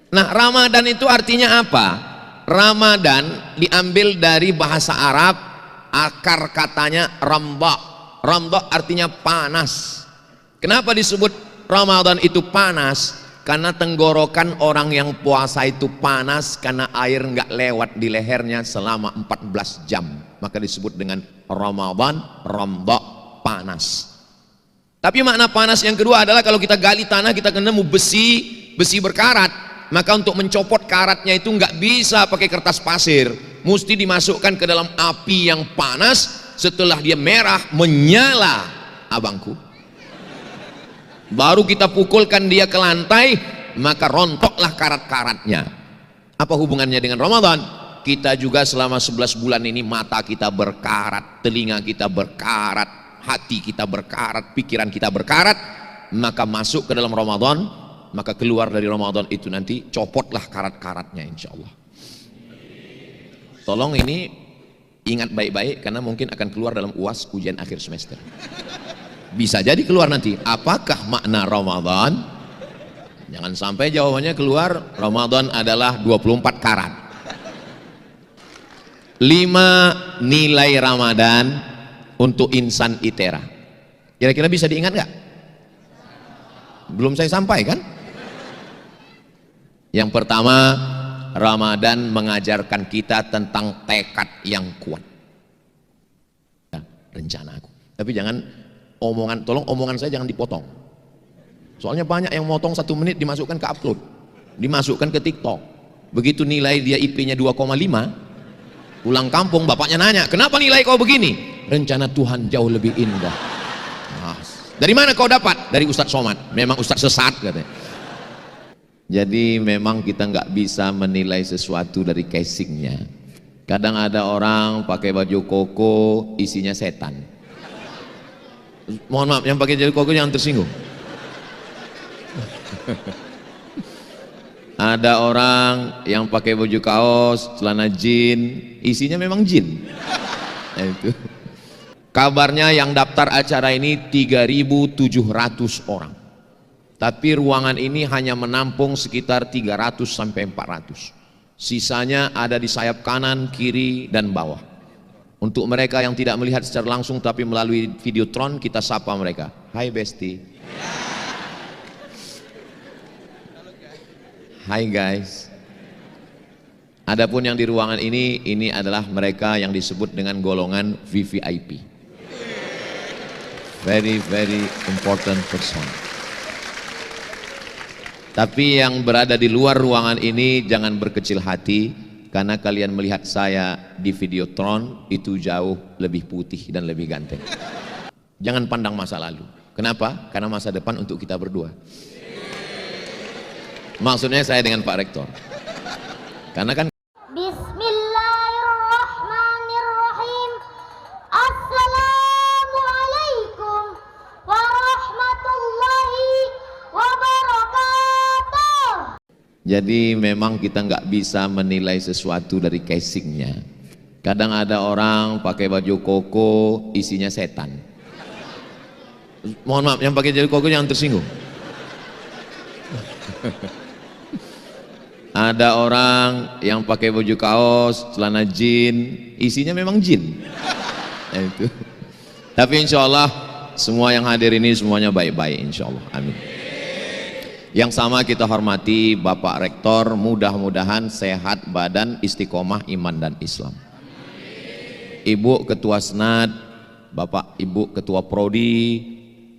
Nah, Ramadan itu artinya apa? Ramadan diambil dari bahasa Arab, akar katanya ramda. Ramda artinya panas. Kenapa disebut Ramadan itu panas? Karena tenggorokan orang yang puasa itu panas karena air nggak lewat di lehernya selama 14 jam. Maka disebut dengan Ramadan, ramda, panas. Tapi makna panas yang kedua adalah kalau kita gali tanah kita ketemu besi berkarat. Maka untuk mencopot karatnya itu nggak bisa pakai kertas pasir, mesti dimasukkan ke dalam api yang panas. Setelah dia merah menyala, abangku, baru kita pukulkan dia ke lantai, maka rontoklah karat-karatnya. Apa hubungannya dengan Ramadan? Kita juga selama 11 bulan ini mata kita berkarat, telinga kita berkarat, hati kita berkarat, pikiran kita berkarat. Maka masuk ke dalam Ramadan, maka keluar dari Ramadan itu nanti copotlah karat-karatnya, insya Allah. Tolong ini ingat baik-baik karena mungkin akan keluar dalam UAS ujian akhir semester. Bisa jadi keluar nanti, apakah makna Ramadan? Jangan sampai jawabannya keluar Ramadan adalah 24 karat. 5 nilai Ramadan untuk insan ITERA. Kira-kira bisa diingat nggak? Belum saya sampaikan. Yang pertama, Ramadan mengajarkan kita tentang tekad yang kuat. Rencana aku. Tapi jangan tolong omongan saya jangan dipotong. Soalnya banyak yang motong 1 menit dimasukkan ke upload, dimasukkan ke TikTok. Begitu nilai dia IP-nya 2,5, pulang kampung bapaknya nanya, kenapa nilai kau begini? Rencana Tuhan jauh lebih indah. Nah, dari mana kau dapat? Dari Ustadz Somad. Memang Ustadz sesat katanya. Jadi memang kita nggak bisa menilai sesuatu dari casingnya. Kadang ada orang pakai baju koko isinya setan. Mohon maaf, yang pakai baju koko jangan tersinggung. Ada orang yang pakai baju kaos, celana jin, isinya memang jin. Nah, itu. Kabarnya yang daftar acara ini 3.700 orang. Tapi ruangan ini hanya menampung sekitar 300 sampai 400. Sisanya ada di sayap kanan, kiri, dan bawah. Untuk mereka yang tidak melihat secara langsung tapi melalui videotron, kita sapa mereka. Hai Besti. Hai guys. Adapun yang di ruangan ini adalah mereka yang disebut dengan golongan VVIP. Very, very important person. Tapi yang berada di luar ruangan ini jangan berkecil hati, karena kalian melihat saya di videotron itu jauh lebih putih dan lebih ganteng. Jangan pandang masa lalu. Kenapa? Karena masa depan untuk kita berdua. Maksudnya saya dengan Pak Rektor. Karena kan Bismillahirrahmanirrahim. Assalamualaikum warahmatullahi wabarakatuh. jadi memang kita nggak bisa menilai sesuatu dari casingnya. Kadang ada orang pakai baju koko isinya setan. Mohon maaf, yang pakai baju koko jangan tersinggung. Ada orang yang pakai baju kaos, celana jin, isinya memang jin. Nah, itu. Tapi insya Allah semua yang hadir ini semuanya baik-baik, insya Allah. Amin. Yang sama kita hormati Bapak Rektor, mudah-mudahan sehat badan, istiqomah iman dan Islam. Ibu Ketua Senat, Bapak Ibu Ketua Prodi,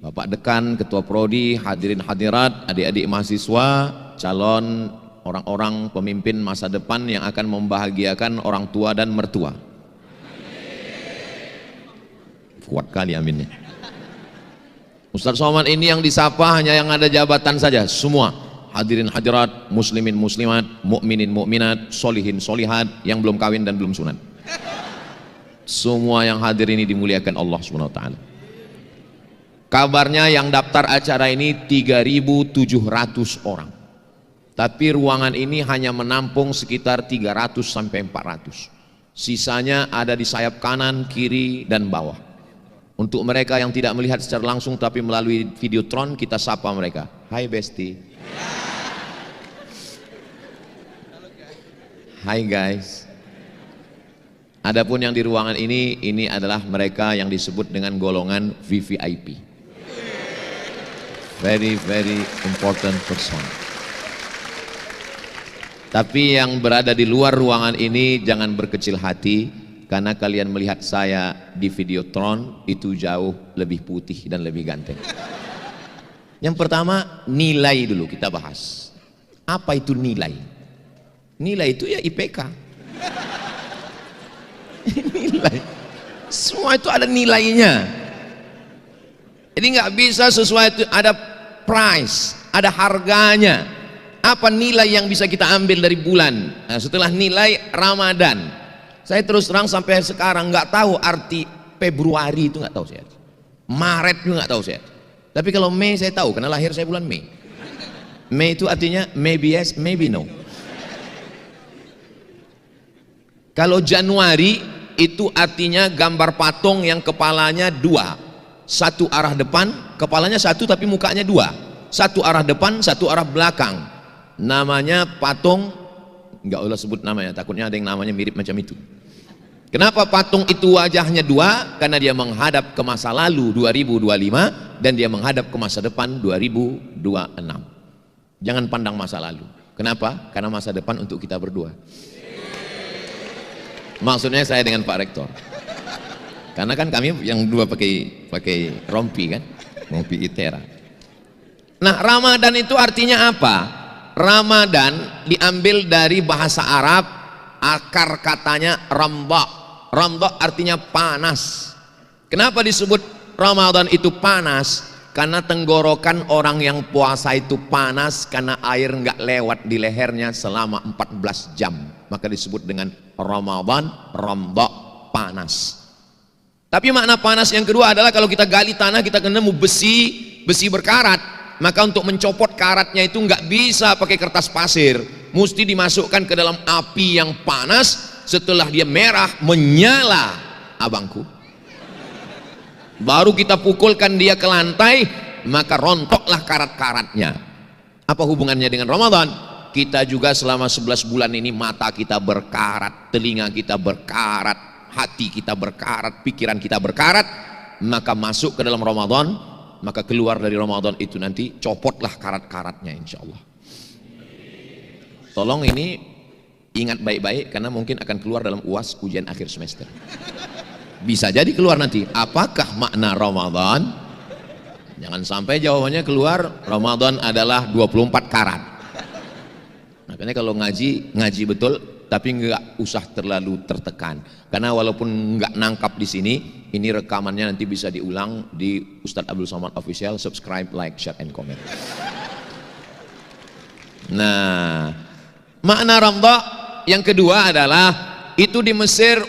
Bapak Dekan Ketua Prodi, hadirin hadirat, adik-adik mahasiswa, calon orang-orang pemimpin masa depan yang akan membahagiakan orang tua dan mertua. Kuat kali aminnya. Ustadz Somad ini yang disapa hanya yang ada jabatan saja. Semua hadirin hadirat, muslimin muslimat, mukminin mukminat, solihin solihat, yang belum kawin dan belum sunat. Semua yang hadir ini dimuliakan Allah Subhanahu wa taala. Kabarnya yang daftar acara ini 3.700 orang. Tapi ruangan ini hanya menampung sekitar 300 sampai 400. Sisanya ada di sayap kanan, kiri, dan bawah. Untuk mereka yang tidak melihat secara langsung tapi melalui videotron, kita sapa mereka. Hai Besti. Hai guys. Adapun yang di ruangan ini adalah mereka yang disebut dengan golongan VVIP. Very very important person. Tapi yang berada di luar ruangan ini jangan berkecil hati, karena kalian melihat saya di Videotron itu jauh lebih putih dan lebih ganteng. Yang pertama, nilai dulu kita bahas. Apa itu nilai? Nilai itu ya IPK. Nilai. Semua itu ada nilainya. Jadi nggak bisa sesuatu, ada price, ada harganya. Apa nilai yang bisa kita ambil dari bulan? Nah, setelah nilai Ramadan, saya terus terang sampai sekarang nggak tahu arti Februari itu, nggak tahu saya. Maret juga nggak tahu saya. Tapi kalau Mei saya tahu, karena lahir saya bulan Mei. Mei itu artinya maybe yes, maybe no. Kalau Januari itu artinya gambar patung yang kepalanya dua, satu arah depan, kepalanya satu tapi mukanya dua, satu arah depan, satu arah belakang. Namanya patung, nggak usah sebut namanya, takutnya ada yang namanya mirip macam itu. Kenapa patung itu wajahnya dua? Karena dia menghadap ke masa lalu 2025 dan dia menghadap ke masa depan 2026. Jangan pandang masa lalu. Kenapa? Karena masa depan untuk kita berdua. Maksudnya saya dengan Pak Rektor. Karena kan kami yang dua pakai rompi kan, rompi Itera. Nah, Ramadan itu artinya apa? Ramadan diambil dari bahasa Arab, akar katanya ramba. Ramba artinya panas. Kenapa disebut Ramadan itu panas? Karena tenggorokan orang yang puasa itu panas karena air nggak lewat di lehernya selama 14 jam. Maka disebut dengan Ramadan, ramba, panas. Tapi makna panas yang kedua adalah kalau kita gali tanah kita ketemu besi berkarat. Maka untuk mencopot karatnya itu nggak bisa pakai kertas pasir, mesti dimasukkan ke dalam api yang panas. Setelah dia merah menyala, abangku, baru kita pukulkan dia ke lantai, maka rontoklah karat-karatnya. Apa hubungannya dengan Ramadan? Kita juga selama 11 bulan ini mata kita berkarat, telinga kita berkarat, hati kita berkarat, pikiran kita berkarat. Maka masuk ke dalam Ramadan, maka keluar dari Ramadan itu nanti copotlah karat-karatnya insya Allah. Tolong ini ingat baik-baik karena mungkin akan keluar dalam UAS ujian akhir semester. Bisa jadi keluar nanti, apakah makna Ramadan? Jangan sampai jawabannya keluar Ramadan adalah 24 karat. Makanya kalau ngaji betul, tapi nggak usah terlalu tertekan. Karena walaupun nggak nangkap di sini, ini rekamannya nanti bisa diulang di Ustadz Abdul Somad Official. Subscribe, like, share, and comment. Nah, makna Ramadan yang kedua adalah itu di Mesir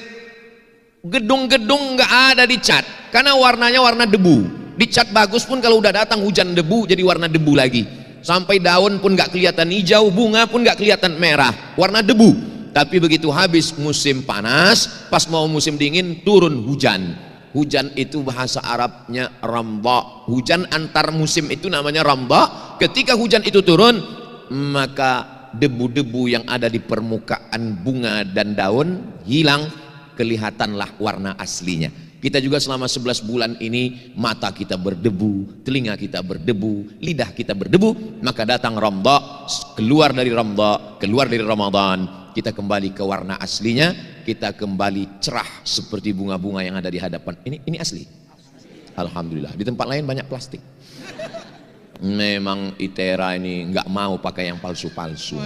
gedung-gedung nggak ada dicat karena warnanya warna debu. Dicat bagus pun kalau udah datang hujan debu jadi warna debu lagi. Sampai daun pun nggak kelihatan hijau, bunga pun nggak kelihatan merah, warna debu. Tapi begitu habis musim panas, pas mau musim dingin turun hujan. Hujan itu bahasa Arabnya ramba. Hujan antar musim itu namanya ramba. Ketika hujan itu turun, maka debu-debu yang ada di permukaan bunga dan daun hilang, kelihatanlah warna aslinya. Kita juga selama 11 bulan ini mata kita berdebu, telinga kita berdebu, lidah kita berdebu, maka datang Ramadan, keluar dari Ramadan, keluar dari Ramadan, kita kembali ke warna aslinya, kita kembali cerah seperti bunga-bunga yang ada di hadapan. Ini asli. Alhamdulillah. Di tempat lain banyak plastik. Memang Itera ini nggak mau pakai yang palsu-palsu.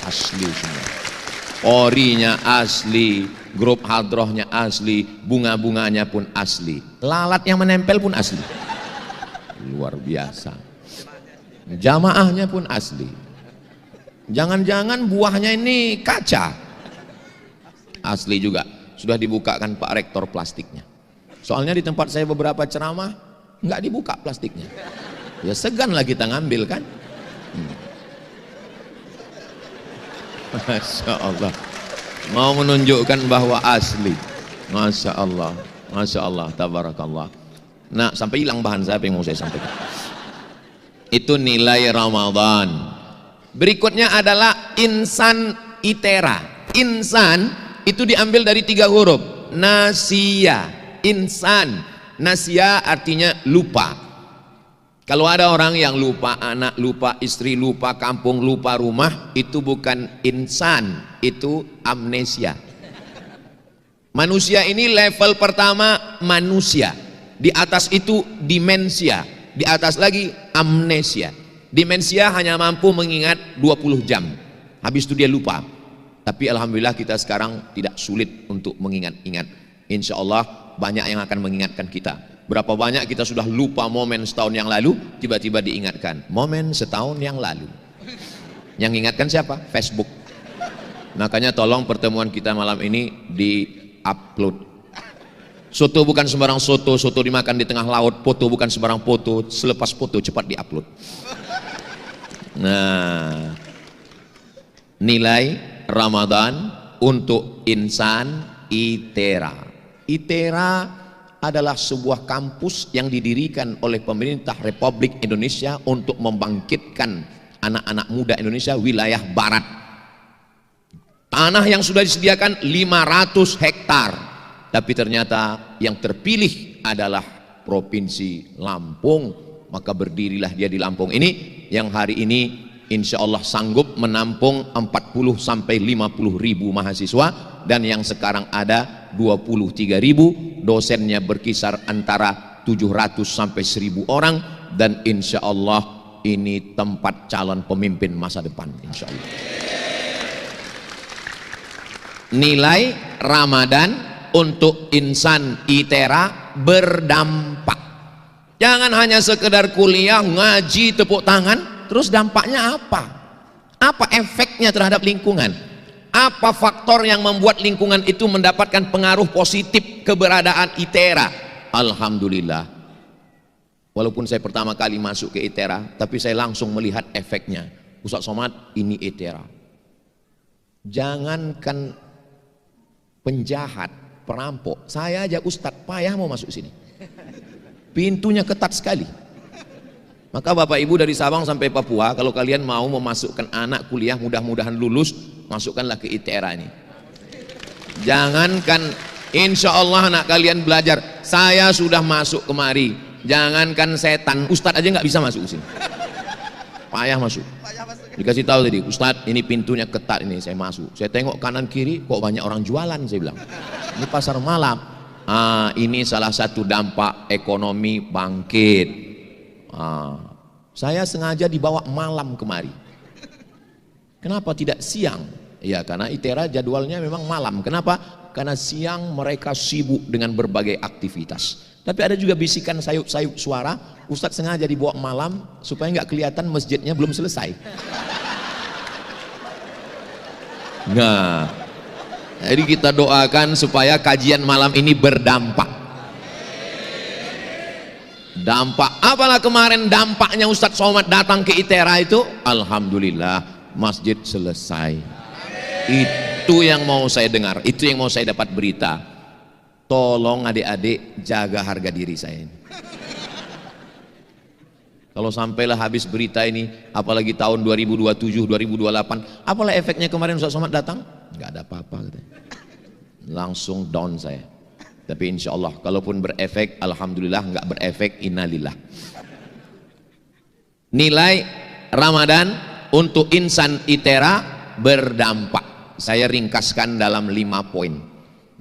Asli semua. Orinya asli, grup hadrohnya asli, bunga-bunganya pun asli, lalat yang menempel pun asli, luar biasa. Jamaahnya pun asli. Jangan-jangan buahnya ini kaca, asli juga. Sudah dibukakan Pak Rektor plastiknya. Soalnya di tempat saya beberapa ceramah nggak dibuka plastiknya. Ya seganlah kita ngambil kan. Masya Allah, mau menunjukkan bahwa asli. Masya Allah, Masya Allah, tabarakallah. Nah, sampai hilang bahan saya, apa yang mau saya sampaikan. Itu nilai Ramadan. Berikutnya adalah insan ITERA. Insan itu diambil dari 3 huruf. Nasia, insan. Nasia artinya lupa. Kalau ada orang yang lupa anak, lupa istri, lupa kampung, lupa rumah, itu bukan insan, itu amnesia. Manusia ini level pertama manusia. Di atas itu demensia, di atas lagi amnesia. Demensia hanya mampu mengingat 20 jam. Habis itu dia lupa. Tapi alhamdulillah kita sekarang tidak sulit untuk mengingat-ingat. Insya Allah banyak yang akan mengingatkan kita. Berapa banyak kita sudah lupa momen setahun yang lalu, tiba-tiba diingatkan. Momen setahun yang lalu. Yang ingatkan siapa? Facebook. Makanya tolong pertemuan kita malam ini di-upload. Soto bukan sembarang soto, soto dimakan di tengah laut. Foto bukan sembarang foto, selepas foto cepat di-upload. Nah, nilai Ramadan untuk insan ITERA. ITERA adalah sebuah kampus yang didirikan oleh pemerintah Republik Indonesia untuk membangkitkan anak-anak muda Indonesia wilayah barat. Tanah yang sudah disediakan 500 hektar, tapi ternyata yang terpilih adalah Provinsi Lampung. Maka berdirilah dia di Lampung ini, yang hari ini insya Allah sanggup menampung 40 sampai 50 ribu mahasiswa, dan yang sekarang ada 23 ribu, dosennya berkisar antara 700 sampai 1000 orang, dan insya Allah ini tempat calon pemimpin masa depan insya Allah. Nilai Ramadan untuk insan ITERA berdampak. Jangan hanya sekedar kuliah, ngaji, tepuk tangan, terus dampaknya apa? Apa efeknya terhadap lingkungan? Apa faktor yang membuat lingkungan itu mendapatkan pengaruh positif keberadaan ITERA? Alhamdulillah, walaupun saya pertama kali masuk ke ITERA, tapi saya langsung melihat efeknya. Ustaz Somad, ini ITERA. Jangankan penjahat, perampok, saya aja Ustadz payah mau masuk sini. Pintunya ketat sekali. Maka Bapak Ibu dari Sabang sampai Papua, kalau kalian mau memasukkan anak kuliah, mudah-mudahan lulus, masukkanlah ke ITERA ini. Jangankan insya Allah anak kalian belajar, saya sudah masuk kemari. Jangankan setan, Ustadz aja nggak bisa masuk ke sini. Payah masuk. Dikasih tahu tadi, Ustadz ini pintunya ketat, ini saya masuk. Saya tengok kanan kiri, kok banyak orang jualan, saya bilang. Ini pasar malam. Ini salah satu dampak ekonomi bangkit. Saya sengaja dibawa malam kemari. Kenapa tidak siang? Ya karena ITERA jadwalnya memang malam. Kenapa? Karena siang mereka sibuk dengan berbagai aktivitas. Tapi ada juga bisikan sayup-sayup suara, Ustadz sengaja dibawa malam supaya nggak kelihatan masjidnya belum selesai. Nah, jadi kita doakan supaya kajian malam ini berdampak. Dampak apalah kemarin dampaknya Ustadz Somad datang ke ITERA itu, alhamdulillah masjid selesai. Itu yang mau saya dengar, itu yang mau saya dapat berita. Tolong adik-adik jaga harga diri saya ini. Kalau sampailah habis berita ini, apalagi tahun 2027, 2028, apalah efeknya kemarin Ustadz Somad datang? Gak ada apa-apa katanya. Langsung down saya. Tapi insya Allah kalaupun berefek, alhamdulillah, nggak berefek, innalillah. Nilai Ramadan untuk insan ITERA berdampak. Saya ringkaskan dalam 5 poin.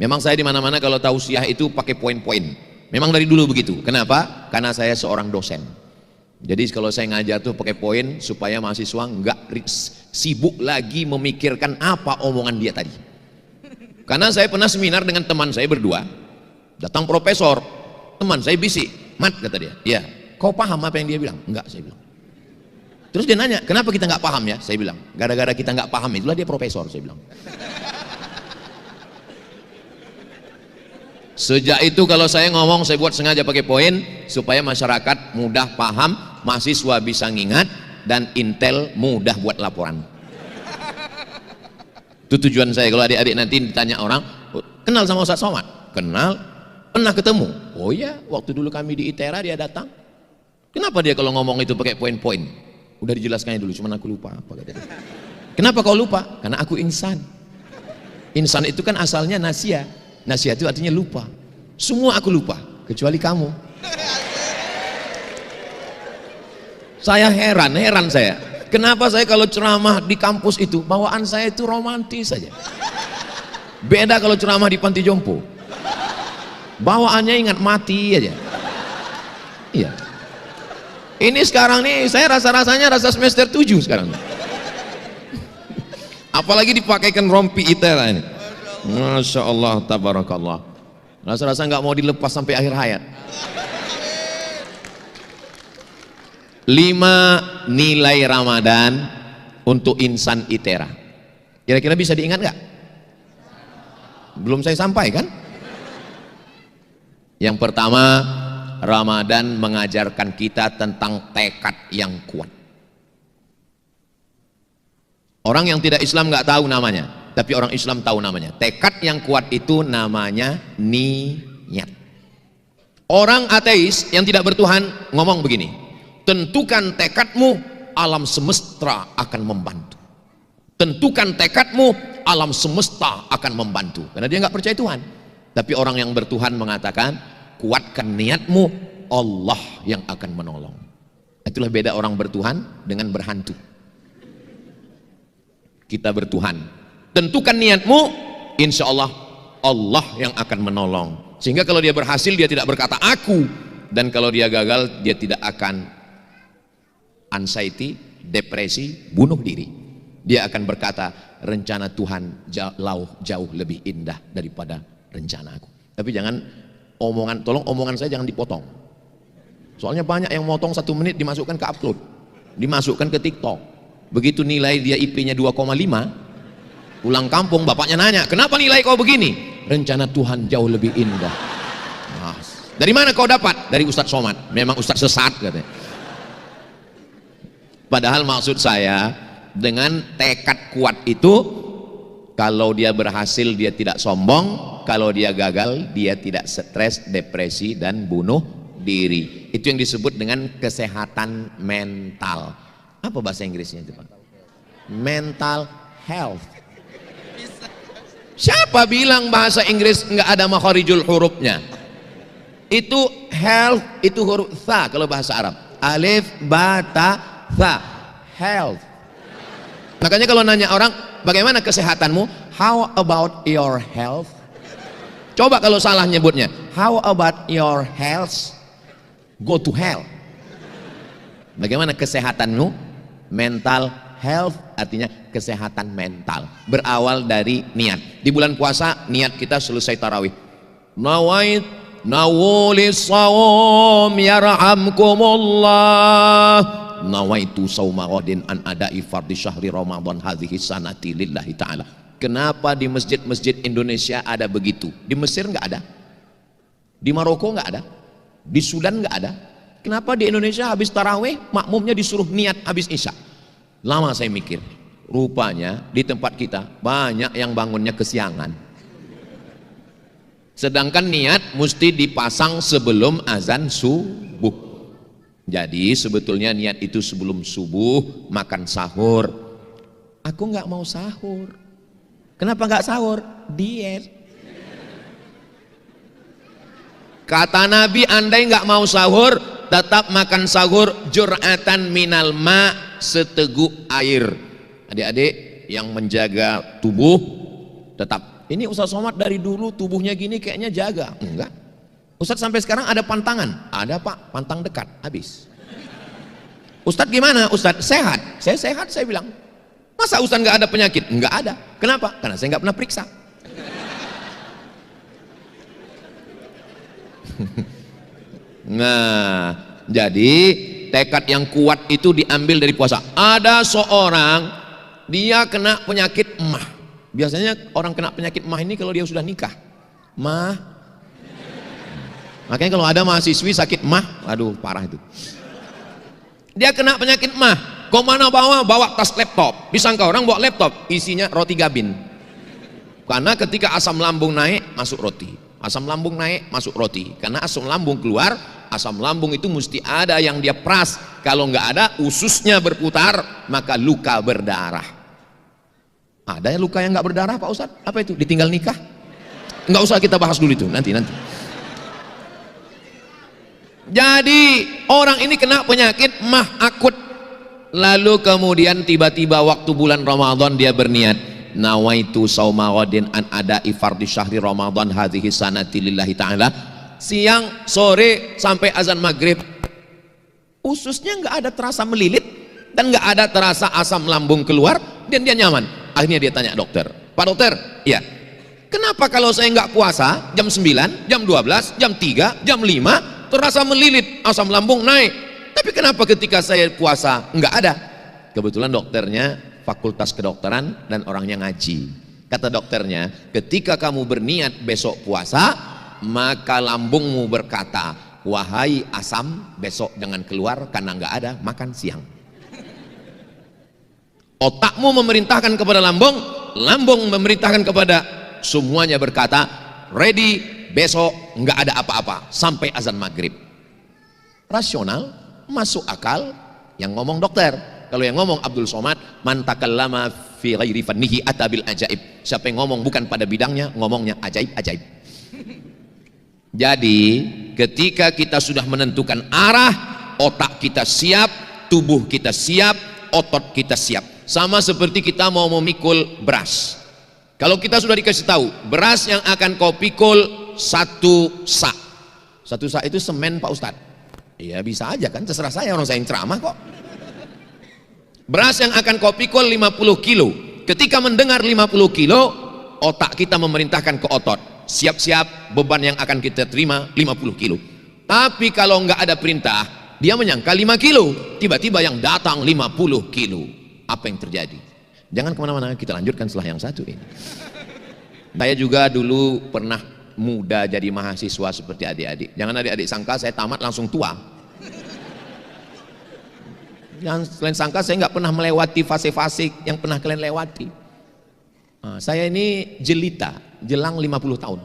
Memang saya di mana-mana kalau tausiah itu pakai poin-poin. Memang dari dulu begitu. Kenapa? Karena saya seorang dosen. Jadi kalau saya ngajar tuh pakai poin supaya mahasiswa nggak sibuk lagi memikirkan apa omongan dia tadi. Karena saya pernah seminar dengan teman saya berdua. Datang profesor, teman saya bisik, Mat kata dia, ya, kau paham apa yang dia bilang? Enggak, saya bilang. Terus dia nanya, kenapa kita nggak paham ya? Saya bilang, gara-gara kita nggak paham itulah dia profesor, saya bilang. Sejak itu kalau saya ngomong, saya buat sengaja pakai poin supaya masyarakat mudah paham, mahasiswa bisa ngingat, dan intel mudah buat laporan. Itu tujuan saya. Kalau adik-adik nanti ditanya orang, kenal sama Ustadz Somad? Kenal. Pernah ketemu? Oh ya, waktu dulu kami di ITERA dia datang. Kenapa dia kalau ngomong itu pakai poin-poin? Udah dijelaskannya dulu, cuman aku lupa apa katanya. Kenapa kau lupa? Karena aku insan. Insan itu kan asalnya nasia. Nasia itu artinya lupa. Semua aku lupa, kecuali kamu. Saya heran saya. Kenapa saya kalau ceramah di kampus itu, bawaan saya itu romantis saja. Beda kalau ceramah di panti jompo. Bawaannya ingat mati aja. Iya. Ini sekarang nih, saya rasa-rasanya rasa semester 7 sekarang. Apalagi dipakaikan rompi itera ini. Masya Allah, tabarakallah. Rasa-rasa nggak mau dilepas sampai akhir hayat. 5 nilai Ramadan untuk insan ITERA. Kira-kira bisa diingat nggak? Belum saya sampaikan. Yang pertama, Ramadan mengajarkan kita tentang tekad yang kuat. Orang yang tidak Islam nggak tahu namanya, tapi orang Islam tahu namanya. Tekad yang kuat itu namanya niat. Orang ateis yang tidak bertuhan ngomong begini, tentukan tekadmu, alam semesta akan membantu. Tentukan tekadmu, alam semesta akan membantu. Karena dia nggak percaya Tuhan. Tapi orang yang bertuhan mengatakan, kuatkan niatmu, Allah yang akan menolong. Itulah beda orang bertuhan dengan berhantu. Kita bertuhan, tentukan niatmu, insya Allah Allah yang akan menolong. Sehingga kalau dia berhasil, dia tidak berkata aku, dan kalau dia gagal, dia tidak akan anxiety, depresi, bunuh diri. Dia akan berkata, rencana Tuhan jauh lebih indah daripada rencana aku. Tapi jangan tolong omongan saya jangan dipotong. Soalnya banyak yang motong 1 menit dimasukkan ke upload, dimasukkan ke TikTok. Begitu nilai dia IP-nya 2,5, pulang kampung bapaknya nanya, kenapa nilai kau begini? Rencana Tuhan jauh lebih indah. Dari mana kau dapat? Dari Ustadz Somad. Memang Ustadz sesat katanya. Padahal maksud saya, dengan tekad kuat itu, kalau dia berhasil dia tidak sombong, kalau dia gagal dia tidak stres, depresi dan bunuh diri. Itu yang disebut dengan kesehatan mental. Apa bahasa Inggrisnya itu, Pak? Mental health. Siapa bilang bahasa Inggris nggak ada makharijul hurufnya? Itu health, itu huruf tha kalau bahasa Arab. Alif, ba, ta, tha. Health. Makanya kalau nanya orang, bagaimana kesehatanmu? How about your health? Coba kalau salah nyebutnya, how about your health? Go to hell. Bagaimana kesehatanmu? Mental health artinya kesehatan mental. Berawal dari niat. Di bulan puasa niat kita selesai tarawih. Nawulis sawm yarhamkumullah. Nawaitu sawma ghadin an adai fardhi syahri Ramadan hadhihi sanati lillahi ta'ala. Kenapa di masjid-masjid Indonesia ada begitu? Di Mesir nggak ada, di Maroko nggak ada, di Sudan nggak ada. Kenapa di Indonesia habis tarawih makmumnya disuruh niat habis isya? Lama saya mikir, rupanya di tempat kita banyak yang bangunnya kesiangan. Sedangkan niat mesti dipasang sebelum azan subuh. Jadi sebetulnya niat itu sebelum subuh makan sahur. Aku nggak mau sahur. Kenapa nggak sahur? Diet. Kata Nabi, andai nggak mau sahur, tetap makan sahur jur'atan minal ma, seteguk air. Adik-adik yang menjaga tubuh, tetap. Ini Ustadz Somad dari dulu tubuhnya gini kayaknya jaga. Enggak. Ustadz sampai sekarang ada pantangan. Ada Pak, pantang dekat, habis. Ustadz gimana? Ustadz sehat. Saya sehat, saya bilang. Masa Ustadz nggak ada penyakit? Enggak ada. Kenapa? Karena saya nggak pernah periksa. Nah, jadi tekad yang kuat itu diambil dari puasa. Ada seorang dia kena penyakit emah. Biasanya orang kena penyakit emah ini kalau dia sudah nikah. Mah. Makanya kalau ada mahasiswi sakit emah, aduh parah itu. Dia kena penyakit emah. Kau mana bawa tas laptop. Disangka orang bawa laptop, isinya roti gabin. Karena ketika asam lambung naik, masuk roti. Asam lambung naik, masuk roti. Karena asam lambung keluar, asam lambung itu mesti ada yang dia peras. Kalau nggak ada, ususnya berputar, maka luka berdarah. Ada luka yang nggak berdarah Pak Ustadz? Apa itu? Ditinggal nikah? Nggak usah kita bahas dulu itu, nanti. Jadi orang ini kena penyakit mah akut. Lalu kemudian tiba-tiba waktu bulan Ramadan dia berniat, nawaitu sauma ghadin an ada'i fardhi syahri Ramadan hadhihi sanati lillahi ta'ala. Siang, sore, sampai azan maghrib, ususnya nggak ada terasa melilit dan nggak ada terasa asam lambung keluar, dan dia nyaman. Akhirnya dia tanya dokter, Pak dokter, ya, kenapa kalau saya nggak puasa jam 9, jam 12, jam 3, jam 5 terasa melilit, asam lambung naik, tapi kenapa ketika saya puasa nggak ada? Kebetulan dokternya fakultas kedokteran dan orangnya ngaji. Kata dokternya, ketika kamu berniat besok puasa, maka lambungmu berkata, wahai asam, besok jangan keluar karena nggak ada makan siang. Otakmu memerintahkan kepada lambung, lambung memerintahkan kepada semuanya, berkata ready, besok nggak ada apa-apa sampai azan maghrib. Rasional, masuk akal. Yang ngomong dokter. Kalau yang ngomong Abdul Somad, man takallama fi ghairi fannihi atabil ajaib. Siapa yang ngomong bukan pada bidangnya, ngomongnya ajaib-ajaib. Jadi ketika kita sudah menentukan arah, otak kita siap, tubuh kita siap, otot kita siap. Sama seperti kita mau memikul beras. Kalau kita sudah dikasih tahu beras yang akan kau pikul 1 sak. 1 sak itu semen Pak Ustadz. Iya bisa aja kan, terserah saya, orang saya yang ceramah kok. Beras yang akan kau pikul 50 kilo. Ketika mendengar 50 kilo, otak kita memerintahkan ke otot, siap-siap beban yang akan kita terima 50 kilo. Tapi kalau nggak ada perintah, dia menyangka 5 kilo, tiba-tiba yang datang 50 kilo. Apa yang terjadi? Jangan kemana-mana, kita lanjutkan setelah yang satu ini. Saya juga dulu pernah muda jadi mahasiswa seperti adik-adik. Jangan adik-adik sangka saya tamat langsung tua. Jangan selain sangka saya nggak pernah melewati fase-fase yang pernah kalian lewati. Saya ini jelita, jelang 50 tahun.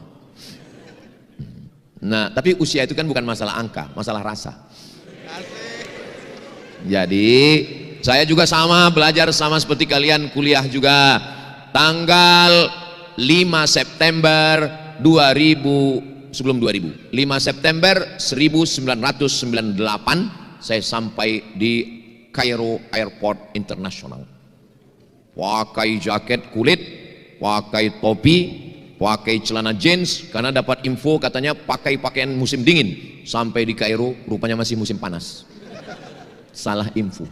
Nah, tapi usia itu kan bukan masalah angka, masalah rasa. Jadi saya juga sama, belajar sama seperti kalian, kuliah juga. Tanggal 5 September 2000, sebelum 2000, 5 September 1998 saya sampai di Kairo Airport International. Pakai jaket kulit, pakai topi, pakai celana jeans, karena dapat info katanya pakai pakaian musim dingin. Sampai di Kairo rupanya masih musim panas. Salah info.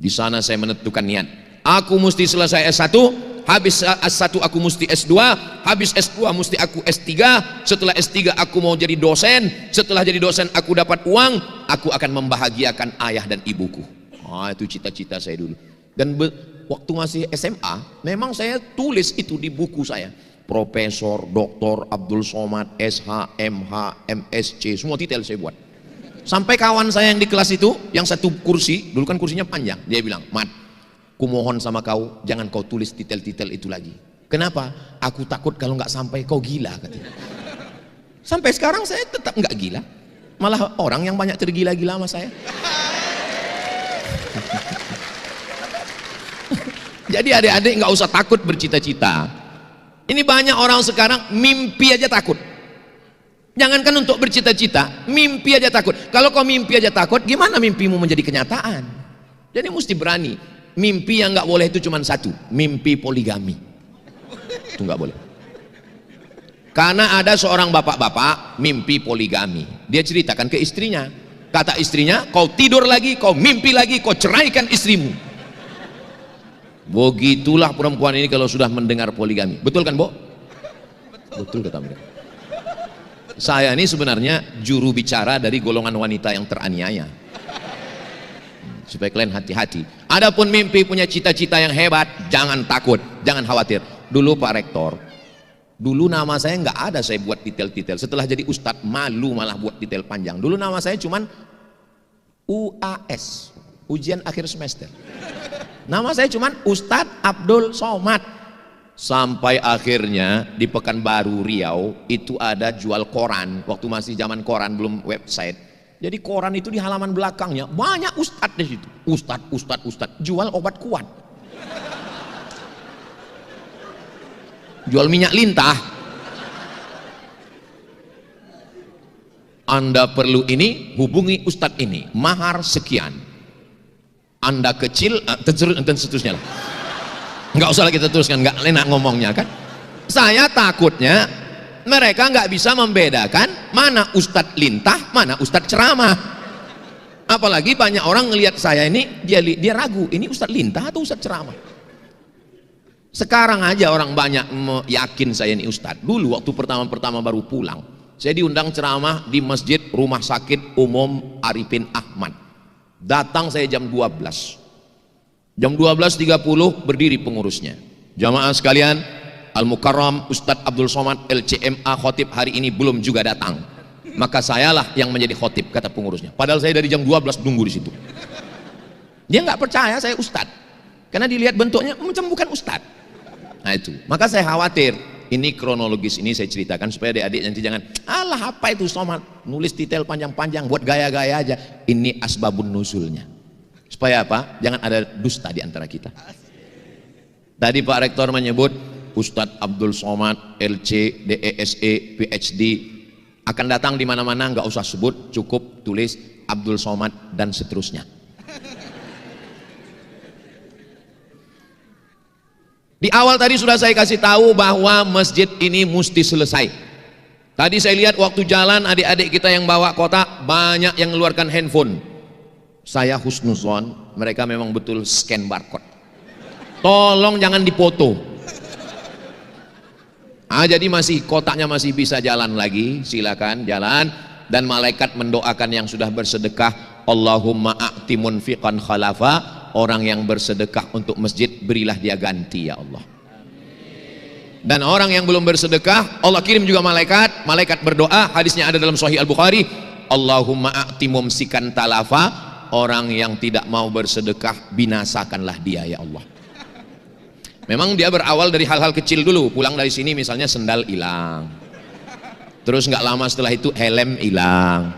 Di sana saya menentukan niat, aku mesti selesai S1, habis S1 aku mesti S2, habis S2 mesti aku S3, setelah S3 aku mau jadi dosen, setelah jadi dosen aku dapat uang, aku akan membahagiakan ayah dan ibuku. Itu cita-cita saya dulu. Dan waktu masih SMA, memang saya tulis itu di buku saya. Profesor, Dr. Abdul Somad, SH, MH, MSc, semua titel saya buat. Sampai kawan saya yang di kelas itu, yang satu kursi, dulu kan kursinya panjang, dia bilang, Mat, kumohon sama kau, jangan kau tulis titel-titel itu lagi. Kenapa? Aku takut kalau nggak sampai kau gila, katanya. Sampai sekarang saya tetap nggak gila, malah orang yang banyak tergila-gila sama saya. Jadi adik-adik nggak usah takut bercita-cita. Ini banyak orang sekarang mimpi aja takut. Jangankan untuk bercita-cita, mimpi aja takut. Kalau kau mimpi aja takut, gimana mimpimu menjadi kenyataan? Jadi mesti berani. Mimpi yang nggak boleh itu cuma satu, mimpi poligami. Itu nggak boleh. Karena ada seorang bapak-bapak mimpi poligami. Dia ceritakan ke istrinya. Kata istrinya, kau tidur lagi, kau mimpi lagi, kau ceraikan istrimu. Begitulah perempuan ini kalau sudah mendengar poligami. Betul kan, Bo? Betul kata mereka. Saya ini sebenarnya juru bicara dari golongan wanita yang teraniaya. Supaya kalian hati-hati. Adapun mimpi punya cita-cita yang hebat, jangan takut, jangan khawatir. Dulu Pak Rektor, dulu nama saya nggak ada saya buat titel-titel. Setelah jadi ustadz malu malah buat titel panjang. Dulu nama saya cuman UAS, ujian akhir semester. Nama saya cuman Ustadz Abdul Somad. Sampai akhirnya di Pekanbaru Riau itu ada jual koran. Waktu masih zaman koran, belum website. Jadi koran itu di halaman belakangnya banyak ustadz di situ. Ustadz jual obat kuat. jual minyak lintah. Anda perlu ini, hubungi ustadz ini, mahar sekian. Anda kecil, dan seterusnya lah. Nggak usah lagi kita teruskan, nggak enak ngomongnya kan. Saya takutnya mereka nggak bisa membedakan mana ustadz lintah, mana ustadz ceramah. Apalagi banyak orang ngelihat saya ini, dia ragu, ini ustadz lintah atau ustadz ceramah. Sekarang aja orang banyak yakin saya ini ustadz. Dulu waktu pertama-pertama baru pulang, saya diundang ceramah di Masjid Rumah Sakit Umum Arifin Ahmad. Datang saya jam 12. Jam 12.30 berdiri pengurusnya. Jamaah sekalian, Al-Mukarram Ustadz Abdul Somad LCMA khotib hari ini belum juga datang. Maka sayalah yang menjadi khotib, kata pengurusnya. Padahal saya dari jam 12 nunggu di situ. Dia nggak percaya saya ustadz, karena dilihat bentuknya macam bukan ustadz. Nah itu, maka saya khawatir. Ini kronologis ini saya ceritakan supaya adik-adik nanti jangan, alah apa itu Somad nulis detail panjang-panjang buat gaya-gaya aja. Ini asbabun nuzulnya. Supaya apa? Jangan ada dusta di antara kita. Tadi Pak Rektor menyebut Ustadz Abdul Somad LC, DESE, PhD akan datang di mana-mana, nggak usah sebut, cukup tulis Abdul Somad dan seterusnya. Di awal tadi sudah saya kasih tahu bahwa masjid ini mesti selesai. Tadi saya lihat waktu jalan adik-adik kita yang bawa kotak banyak yang mengeluarkan handphone. Saya husnuzon, mereka memang betul scan barcode. Tolong jangan dipoto. Jadi masih kotaknya masih bisa jalan lagi, silakan jalan. Dan malaikat mendoakan yang sudah bersedekah, Allahumma a'ti munfiqan khalafa. Orang yang bersedekah untuk masjid berilah dia ganti ya Allah. Dan orang yang belum bersedekah Allah kirim juga malaikat. Malaikat berdoa, hadisnya ada dalam Sahih Al-Bukhari, Allahumma a'ti mumsikan talafa. Orang yang tidak mau bersedekah binasakanlah dia ya Allah. Memang dia berawal dari hal-hal kecil dulu. Pulang dari sini misalnya sendal hilang, terus nggak lama setelah itu helm hilang,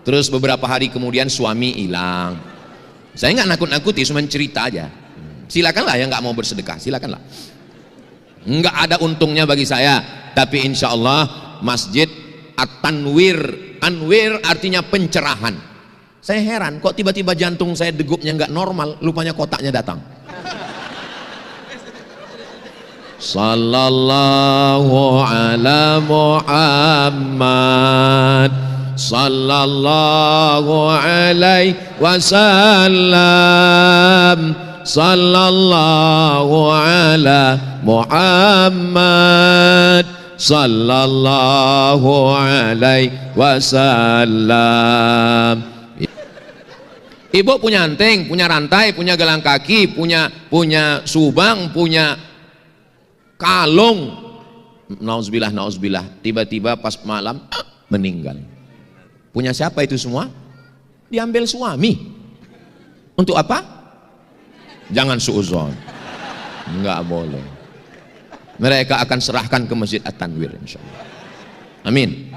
terus beberapa hari kemudian suami hilang. Saya nggak nakut-nakuti, cuma cerita aja. Silakanlah yang nggak mau bersedekah, silakanlah. Nggak ada untungnya bagi saya, tapi insya Allah masjid At-Tanwir, Anwir artinya pencerahan. Saya heran, kok tiba-tiba jantung saya degupnya nggak normal, lupanya kotaknya datang. Sallallahu ala Muhammad, sallallahu alaihi wasallam, sallallahu ala Muhammad, sallallahu alaihi wasallam. Ibu punya anting, punya rantai, punya gelang kaki, punya subang, punya kalung. Nauzubillah, nauzubillah. Tiba-tiba pas malam meninggal. Punya siapa itu semua? Diambil suami. Untuk apa? Jangan suuzon. Enggak boleh. Mereka akan serahkan ke Masjid At-Tanwir insyaallah. Amin.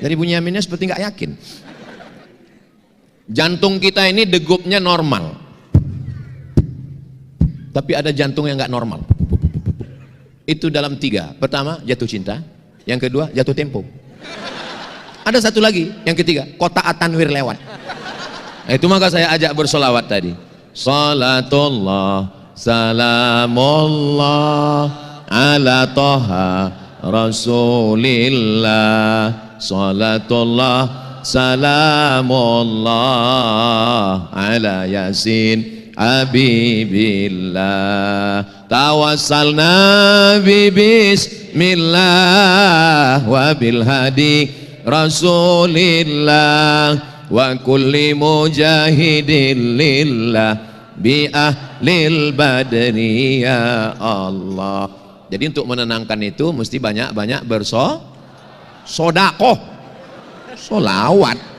Dari bunyi aminnya seperti nggak yakin. Jantung kita ini degupnya normal, tapi ada jantung yang nggak normal. Itu dalam 3. Pertama jatuh cinta, yang kedua jatuh tempo. Ada satu lagi, yang ketiga kotak At-Tanwir lewat. Nah, itu maka saya ajak bersolawat tadi. Salatullah salamullah ala toha rasulillah. Salatullah salamullah ala yasin habibillah. Tawassalna bi bismillah wa bil hadi rasulillah wa kulli mujahidin lillah bi ahlil badri ya Allah. Jadi untuk menenangkan itu mesti banyak-banyak bersodakoh, solawat.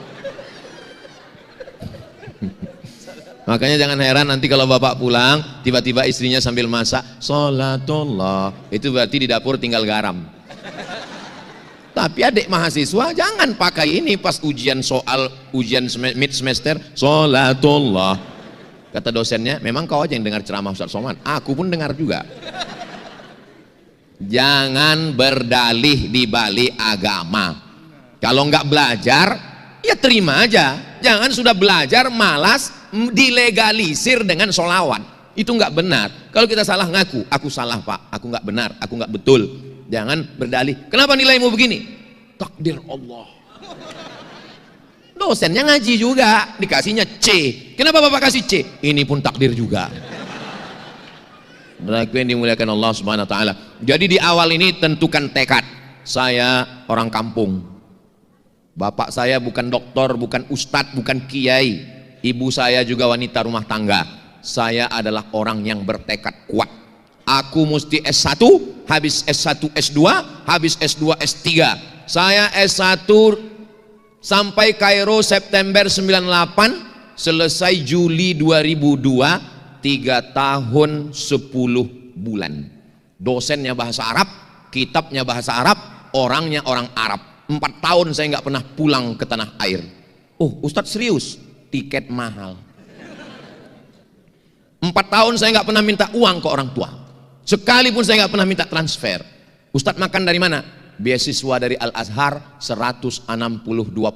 Makanya jangan heran nanti kalau bapak pulang tiba-tiba istrinya sambil masak sholatullah, itu berarti di dapur tinggal garam. Tapi adik mahasiswa jangan pakai ini pas ujian mid semester sholatullah. Kata dosennya, memang kau aja yang dengar ceramah Ustaz Somad, aku pun dengar juga. Jangan berdalih di balik agama. Kalau nggak belajar, ya terima aja. Jangan sudah belajar malas dilegalisir dengan sholawat. Itu nggak benar. Kalau kita salah ngaku, aku salah pak, aku nggak benar, aku nggak betul. Jangan berdalih. Kenapa nilaimu begini? Takdir Allah. Dosennya ngaji juga, dikasihnya C. Kenapa bapak kasih C? Ini pun takdir juga. Mereka yang dimuliakan Allah Subhanahu Wa Taala. Jadi di awal ini tentukan tekad. Saya orang kampung. Bapak saya bukan doktor, bukan ustadz, bukan kiai. Ibu saya juga wanita rumah tangga. Saya adalah orang yang bertekad kuat. Aku mesti S1, habis S1 S2, habis S2 S3. Saya S1 sampai Kairo September 98, selesai Juli 2002, 3 tahun 10 bulan. Dosennya bahasa Arab, kitabnya bahasa Arab, orangnya orang Arab. 4 tahun saya nggak pernah pulang ke tanah air. Oh, Ustadz serius? Tiket mahal. 4 tahun saya nggak pernah minta uang ke orang tua. Sekalipun saya nggak pernah minta transfer. Ustadz makan dari mana? Beasiswa dari Al-Azhar 162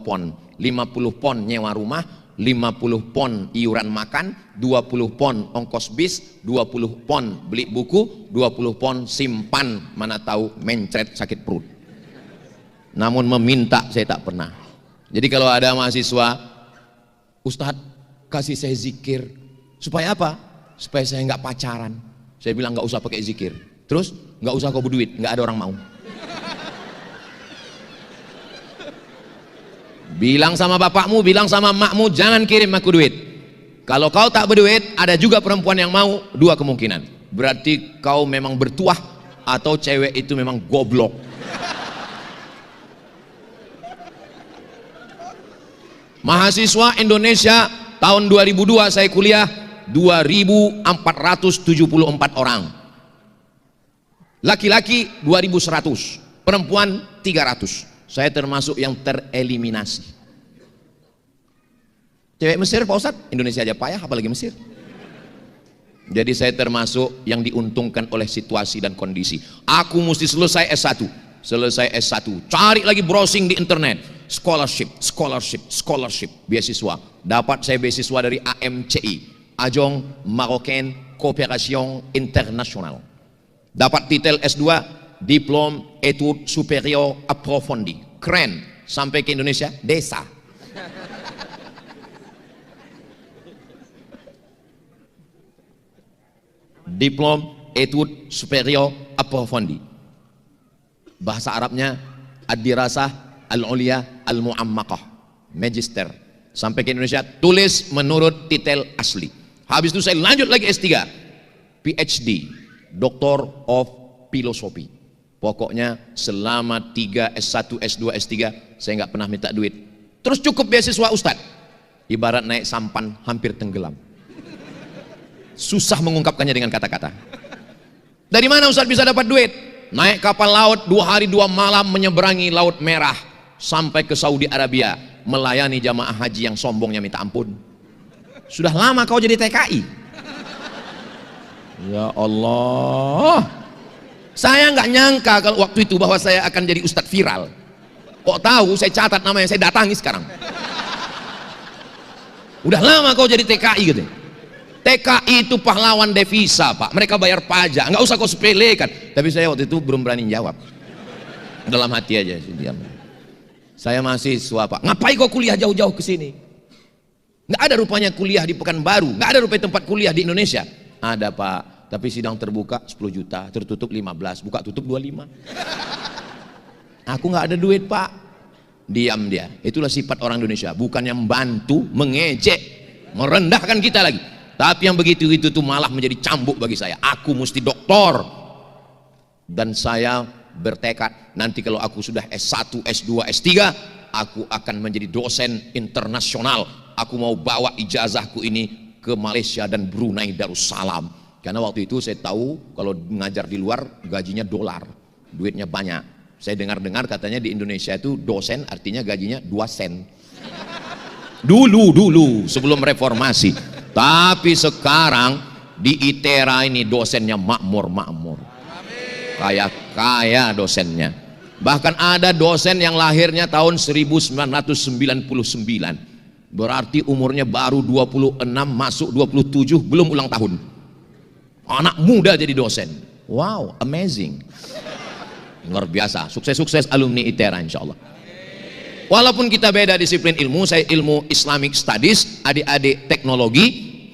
pon. 50 pon nyewa rumah, 50 pon iuran makan, 20 pon ongkos bis, 20 pon beli buku, 20 pon simpan, mana tahu mencret sakit perut. Namun meminta saya tak pernah. Jadi kalau ada mahasiswa, Ustadz kasih saya zikir. Supaya apa? Supaya saya nggak pacaran. Saya bilang nggak usah pakai zikir. Terus nggak usah kau berduit, nggak ada orang mau. Bilang sama bapakmu, bilang sama emakmu, jangan kirim aku duit. Kalau kau tak berduit, ada juga perempuan yang mau. 2 kemungkinan. Berarti kau memang bertuah atau cewek itu memang goblok. Mahasiswa Indonesia tahun 2002 saya kuliah 2.474 orang. Laki-laki 2.100, perempuan 300. Saya termasuk yang tereliminasi. Cewek Mesir Pak Ustadz, Indonesia aja payah apalagi Mesir. Jadi saya termasuk yang diuntungkan oleh situasi dan kondisi. Aku mesti selesai S1. Selesai S1, cari lagi browsing di internet. Scholarship, beasiswa. Dapat saya beasiswa dari AMCI, Ajong Marocain Coopération Internationale. Dapat titel S2, Diplôme Études Supérieures Approfondies. Keren. Sampai ke Indonesia, desa. Diplôme Études Supérieures Approfondies. Bahasa Arabnya Ad-Dirasah Al-Ulia Al-Mu'ammakah, Magister. Sampai ke Indonesia, tulis menurut titel asli. Habis itu saya lanjut lagi S3, PhD, Doctor of Philosophy. Pokoknya selama 3 S1, S2, S3 saya nggak pernah minta duit. Terus cukup beasiswa Ustadz. Ibarat naik sampan hampir tenggelam. Susah mengungkapkannya dengan kata-kata. Dari mana Ustadz bisa dapat duit? Naik kapal laut 2 hari 2 malam menyeberangi Laut Merah sampai ke Saudi Arabia, melayani jamaah haji yang sombongnya minta ampun. Sudah lama kau jadi TKI? Ya Allah, saya nggak nyangka kalau waktu itu bahwa saya akan jadi ustadz viral. Kok tahu saya catat namanya, saya datangi sekarang. Udah lama kau jadi TKI gitu. TKI itu pahlawan devisa Pak, mereka bayar pajak, nggak usah kau sepelekan. Tapi saya waktu itu belum berani jawab, dalam hati aja sih diam. Saya mahasiswa Pak, ngapain kau kuliah jauh-jauh ke sini? Nggak ada rupanya kuliah di Pekanbaru, nggak ada rupanya tempat kuliah di Indonesia. Ada Pak, tapi sidang terbuka 10 juta, tertutup 15, buka tutup 25. Aku nggak ada duit Pak. Diam dia. Itulah sifat orang Indonesia, bukannya membantu, mengejek, merendahkan kita lagi. Tapi yang begitu itu tuh malah menjadi cambuk bagi saya. Aku mesti doktor. Dan saya bertekad nanti kalau aku sudah S1, S2, S3, aku akan menjadi dosen internasional. Aku mau bawa ijazahku ini ke Malaysia dan Brunei Darussalam. Karena waktu itu saya tahu kalau mengajar di luar gajinya dolar, duitnya banyak. Saya dengar-dengar katanya di Indonesia itu dosen artinya gajinya 2 sen. Dulu sebelum reformasi. Tapi sekarang di ITERA ini dosennya makmur. Kaya dosennya. Bahkan ada dosen yang lahirnya tahun 1999, berarti umurnya baru 26, masuk 27, belum ulang tahun. Anak muda jadi dosen. Wow, amazing. Luar biasa. Sukses-sukses alumni ITERA insyaallah. Walaupun kita beda disiplin ilmu, saya ilmu Islamic Studies, adik-adik teknologi,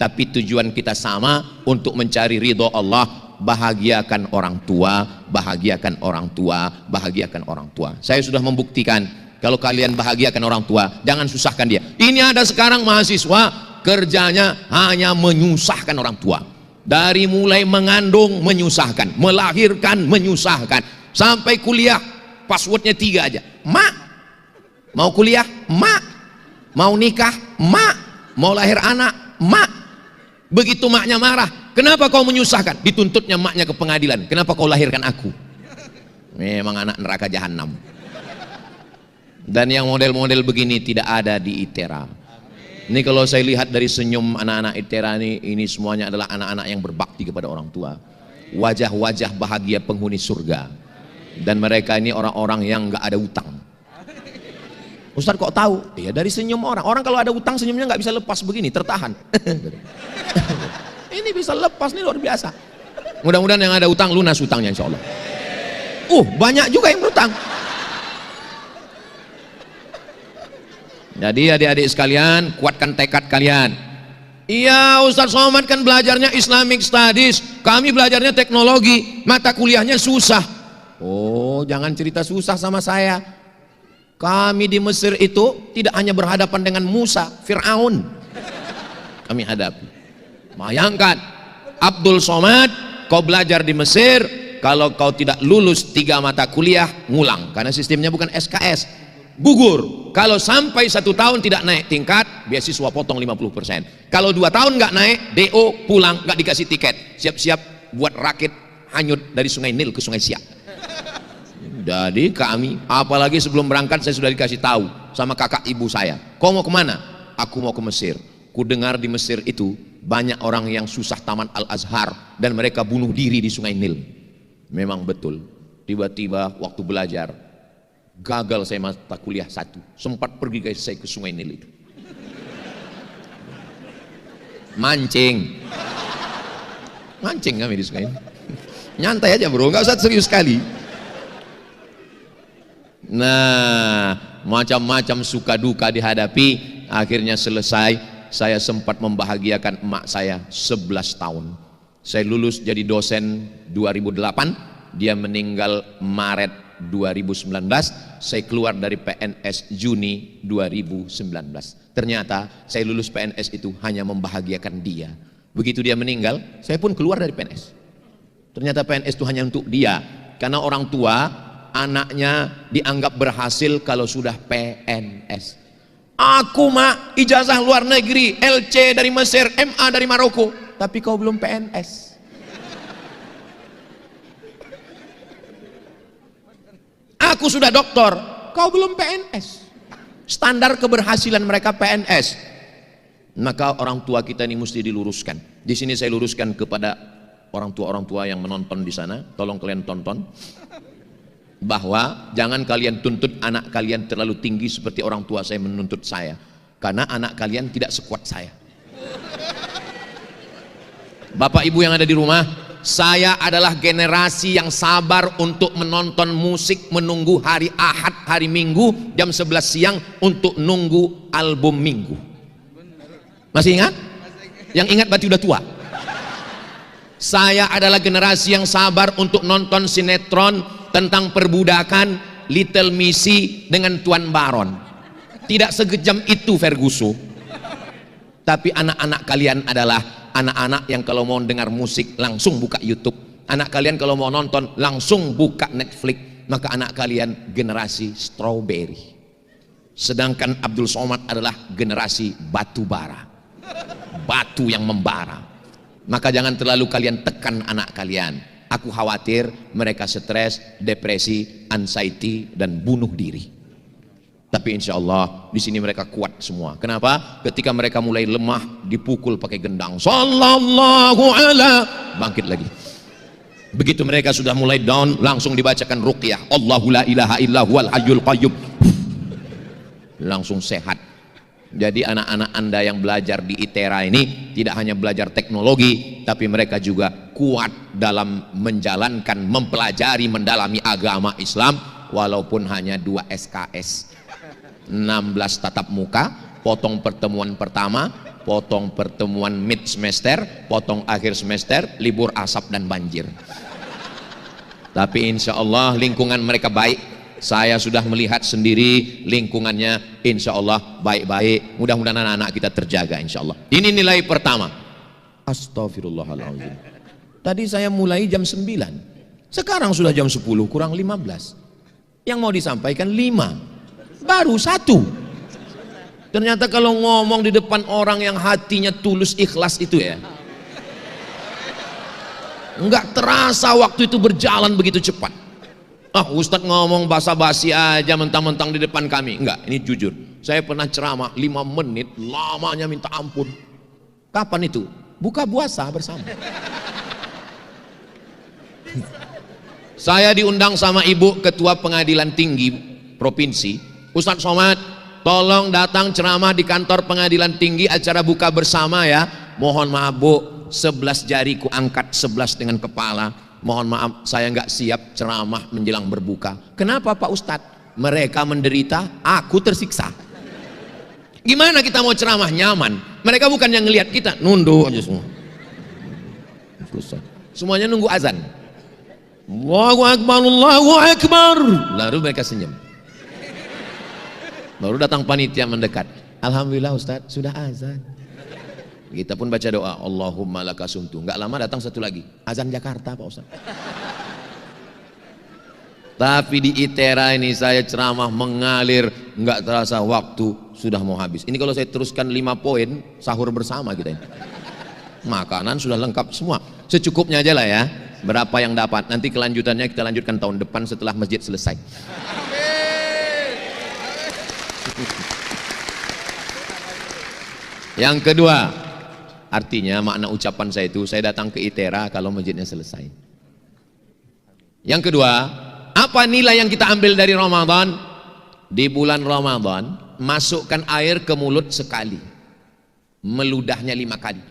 tapi tujuan kita sama, untuk mencari ridho Allah. Bahagiakan orang tua, bahagiakan orang tua, bahagiakan orang tua. Saya sudah membuktikan, kalau kalian bahagiakan orang tua, jangan susahkan dia. Ini ada sekarang mahasiswa kerjanya hanya menyusahkan orang tua. Dari mulai mengandung menyusahkan, melahirkan menyusahkan, sampai kuliah passwordnya 3 aja. Mak, mau kuliah? Mak, mau nikah? Mak, mau lahir anak? Mak. Begitu maknya marah, kenapa kau menyusahkan? Dituntutnya maknya ke pengadilan, kenapa kau lahirkan aku? Memang anak neraka jahanam. Dan yang model-model begini tidak ada di ITERA. Ini kalau saya lihat dari senyum anak-anak ITERA ini semuanya adalah anak-anak yang berbakti kepada orang tua. Wajah-wajah bahagia penghuni surga. Dan mereka ini orang-orang yang nggak ada utang. Ustaz kok tahu? Ya dari senyum orang. Orang kalau ada utang senyumnya nggak bisa lepas begini, tertahan. Ini bisa lepas, ini luar biasa. Mudah-mudahan yang ada utang lunas utangnya insya Allah. Banyak juga yang berutang. Jadi adik-adik sekalian, kuatkan tekad kalian. Iya, Ustaz Somad kan belajarnya Islamic Studies, kami belajarnya teknologi, mata kuliahnya susah. Jangan cerita susah sama saya. Kami di Mesir itu tidak hanya berhadapan dengan Musa, Fir'aun kami hadapi. Bayangkan, Abdul Somad, kau belajar di Mesir, kalau kau tidak lulus 3 mata kuliah, ngulang, karena sistemnya bukan SKS, gugur. Kalau sampai 1 tahun tidak naik tingkat, beasiswa potong 50%. Kalau 2 tahun nggak naik, DO pulang, nggak dikasih tiket, siap-siap buat rakit hanyut dari Sungai Nil ke Sungai Siak. Jadi kami, apalagi sebelum berangkat saya sudah dikasih tahu sama kakak ibu saya, kau mau kemana? Aku mau ke Mesir. Ku dengar di Mesir itu banyak orang yang susah tamat Al-Azhar dan mereka bunuh diri di Sungai Nil. Memang betul. Tiba-tiba waktu belajar gagal saya mata kuliah 1, sempat pergi guys saya ke Sungai Nil itu. Mancing kami di Sungai Nil. Nyantai aja bro, nggak usah serius sekali. Nah, macam-macam suka duka dihadapi, akhirnya selesai. Saya sempat membahagiakan emak saya 11 tahun. Saya lulus jadi dosen 2008, dia meninggal Maret 2019, saya keluar dari PNS Juni 2019. Ternyata saya lulus PNS itu hanya membahagiakan dia. Begitu dia meninggal, saya pun keluar dari PNS. Ternyata PNS itu hanya untuk dia, karena orang tua anaknya dianggap berhasil kalau sudah PNS. Aku mak ijazah luar negeri, LC dari Mesir, MA dari Maroko, tapi kau belum PNS. Aku sudah doktor, kau belum PNS. Standar keberhasilan mereka PNS. Maka orang tua kita ini mesti diluruskan. Di sini saya luruskan kepada orang tua yang menonton di sana, tolong kalian tonton. Bahwa jangan kalian tuntut anak kalian terlalu tinggi seperti orang tua saya menuntut saya, karena anak kalian tidak sekuat saya. Bapak ibu yang ada di rumah, saya adalah generasi yang sabar untuk menonton musik, menunggu hari Ahad, hari Minggu jam 11 siang untuk nunggu album Minggu. Masih ingat? Yang ingat berarti udah tua. Saya adalah generasi yang sabar untuk nonton sinetron tentang perbudakan, Little Missy dengan Tuan Baron. Tidak sekejam itu Ferguson. Tapi anak-anak kalian adalah anak-anak yang kalau mau dengar musik langsung buka YouTube. Anak kalian kalau mau nonton langsung buka Netflix. Maka anak kalian generasi strawberry. Sedangkan Abdul Somad adalah generasi batu bara. Batu yang membara. Maka jangan terlalu kalian tekan anak kalian. Aku khawatir mereka stres, depresi, anxiety, dan bunuh diri. Tapi insya Allah di sini mereka kuat semua. Kenapa? Ketika mereka mulai lemah, dipukul pakai gendang. Sallallahu ala, bangkit lagi. Begitu mereka sudah mulai down, langsung dibacakan ruqyah, Allahu la ilaha illa huwal hayyul qayyum, langsung sehat. Jadi anak-anak Anda yang belajar di ITERA ini tidak hanya belajar teknologi, tapi mereka juga kuat dalam menjalankan, mempelajari, mendalami agama Islam, walaupun hanya 2 SKS, 16 tatap muka, potong pertemuan pertama, potong pertemuan mid semester, potong akhir semester, libur asap dan banjir. Tapi insya Allah lingkungan mereka baik. Saya sudah melihat sendiri lingkungannya, insya Allah baik-baik. Mudah-mudahan anak-anak kita terjaga insya Allah. Ini nilai pertama. Astagfirullahaladzim. Tadi saya mulai jam 9, sekarang sudah jam 10 kurang 15. Yang mau disampaikan 5, baru 1. Ternyata kalau ngomong di depan orang yang hatinya tulus ikhlas itu ya, enggak terasa waktu itu berjalan begitu cepat. Ustadz ngomong basa-basi aja mentang-mentang di depan kami. Enggak, ini jujur. Saya pernah ceramah 5 menit, lamanya minta ampun. Kapan itu? Buka puasa bersama. Saya diundang sama ibu ketua pengadilan tinggi provinsi. Ustadz Somad, tolong datang ceramah di kantor pengadilan tinggi, acara buka bersama ya. Mohon maaf bu, 11 jariku angkat, 11 dengan kepala. Mohon maaf, saya nggak siap ceramah menjelang berbuka. Kenapa Pak Ustadz? Mereka menderita, aku tersiksa. Gimana kita mau ceramah nyaman? Mereka bukan yang ngelihat kita, nunduk aja semua. Semuanya nunggu azan. Allahu Akbar, Allahu Akbar. Lalu mereka senyum. Baru datang panitia mendekat. Alhamdulillah Ustadz, sudah azan. Kita pun baca doa, Allahumma laka sumtu. Enggak lama datang satu lagi, azan Jakarta Pak Ustaz. Tapi di ITERA ini saya ceramah mengalir, enggak terasa waktu sudah mau habis. Ini kalau saya teruskan 5 poin, sahur bersama kita ini. Makanan sudah lengkap semua. Secukupnya aja lah ya. Berapa yang dapat? Nanti kelanjutannya kita lanjutkan tahun depan setelah masjid selesai. Yang kedua, artinya makna ucapan saya itu, saya datang ke ITERA kalau masjidnya selesai. Yang kedua, apa nilai yang kita ambil dari Ramadan? Di bulan Ramadan, masukkan air ke mulut sekali, meludahnya 5 kali.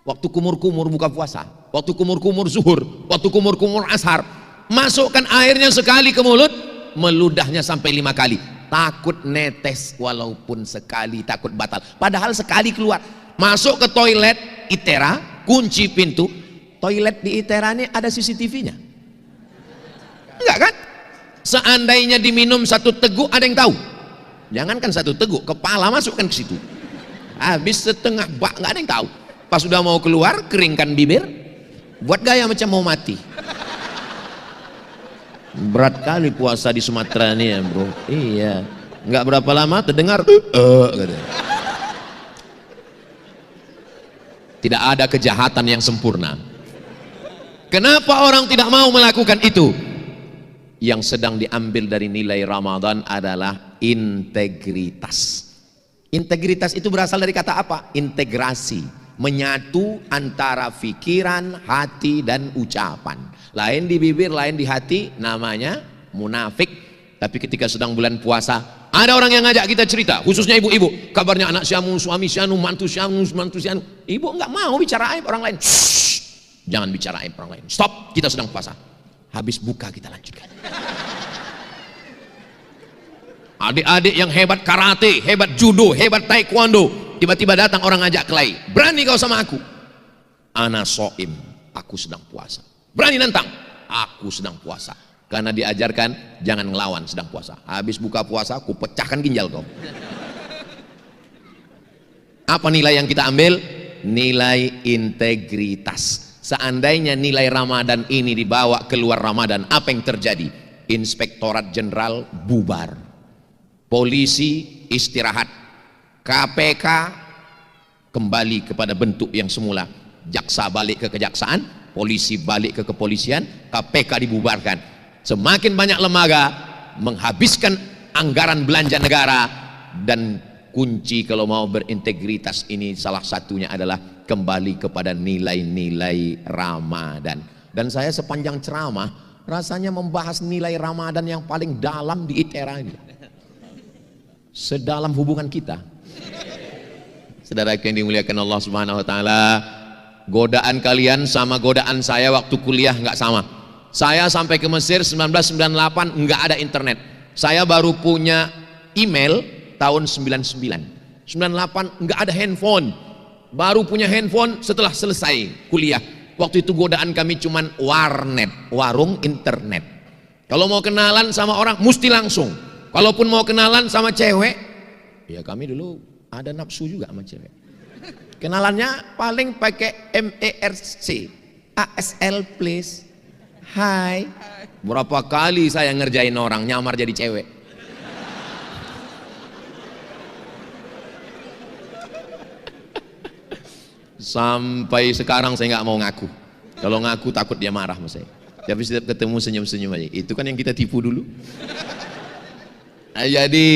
Waktu kumur-kumur buka puasa, waktu kumur-kumur zuhur, waktu kumur-kumur ashar, masukkan airnya sekali ke mulut, meludahnya sampai 5 kali. Takut netes walaupun sekali, takut batal. Padahal sekali keluar. Masuk ke toilet ITERA, kunci pintu. Toilet di ITERA ini ada CCTV-nya? Enggak kan? Seandainya diminum 1 teguk, ada yang tahu? Jangankan 1 teguk, kepala masukkan ke situ. Habis setengah bak, enggak ada yang tahu. Pas sudah mau keluar, keringkan bibir, buat gaya macam mau mati. Berat kali puasa di Sumatera ini ya bro. Iya, nggak berapa lama terdengar gitu. Tidak ada kejahatan yang sempurna. Kenapa orang tidak mau melakukan itu? Yang sedang diambil dari nilai Ramadan adalah integritas. Integritas itu berasal dari kata apa? Integrasi, menyatu antara pikiran, hati dan ucapan. Lain di bibir, lain di hati, namanya munafik. Tapi ketika sedang bulan puasa, ada orang yang ngajak kita cerita, khususnya ibu-ibu, kabarnya anak siamu, suami sianu, mantu sianu, mantu sianu. Ibu nggak mau bicara aib orang lain. Shh, jangan bicara aib orang lain. Stop, kita sedang puasa. Habis buka kita lanjutkan. Adik-adik yang hebat karate, hebat judo, hebat taekwondo, tiba-tiba datang orang ngajak kelahi. Berani kau sama aku? Ana soim, aku sedang puasa. Berani nantang, aku sedang puasa. Karena diajarkan jangan ngelawan sedang puasa. Habis buka puasa, aku pecahkan ginjal kau. Apa nilai yang kita ambil? Nilai integritas. Seandainya nilai Ramadan ini dibawa keluar Ramadan, apa yang terjadi? Inspektorat Jenderal bubar, polisi istirahat, KPK kembali kepada bentuk yang semula, jaksa balik ke kejaksaan, polisi balik ke kepolisian, KPK dibubarkan. Semakin banyak lembaga menghabiskan anggaran belanja negara, dan kunci kalau mau berintegritas ini salah satunya adalah kembali kepada nilai-nilai Ramadan. Dan saya sepanjang ceramah rasanya membahas nilai Ramadan yang paling dalam di ITERA ini. Sedalam hubungan kita. Saudara yang dimuliakan Allah Subhanahu wa taala, godaan kalian sama godaan saya waktu kuliah nggak sama. Saya sampai ke Mesir 1998 nggak ada internet. Saya baru punya email tahun 99. 98 nggak ada handphone. Baru punya handphone setelah selesai kuliah. Waktu itu godaan kami cuman warnet, warung internet. Kalau mau kenalan sama orang mesti langsung. Kalaupun mau kenalan sama cewek, ya kami dulu ada nafsu juga sama cewek. Kenalannya paling pakai MERC, ASL please. Hai. Berapa kali saya ngerjain orang nyamar jadi cewek. Sampai sekarang saya nggak mau ngaku. Kalau ngaku takut dia marah sama saya. Tapi setiap ketemu senyum-senyum aja. Itu kan yang kita tipu dulu. Jadi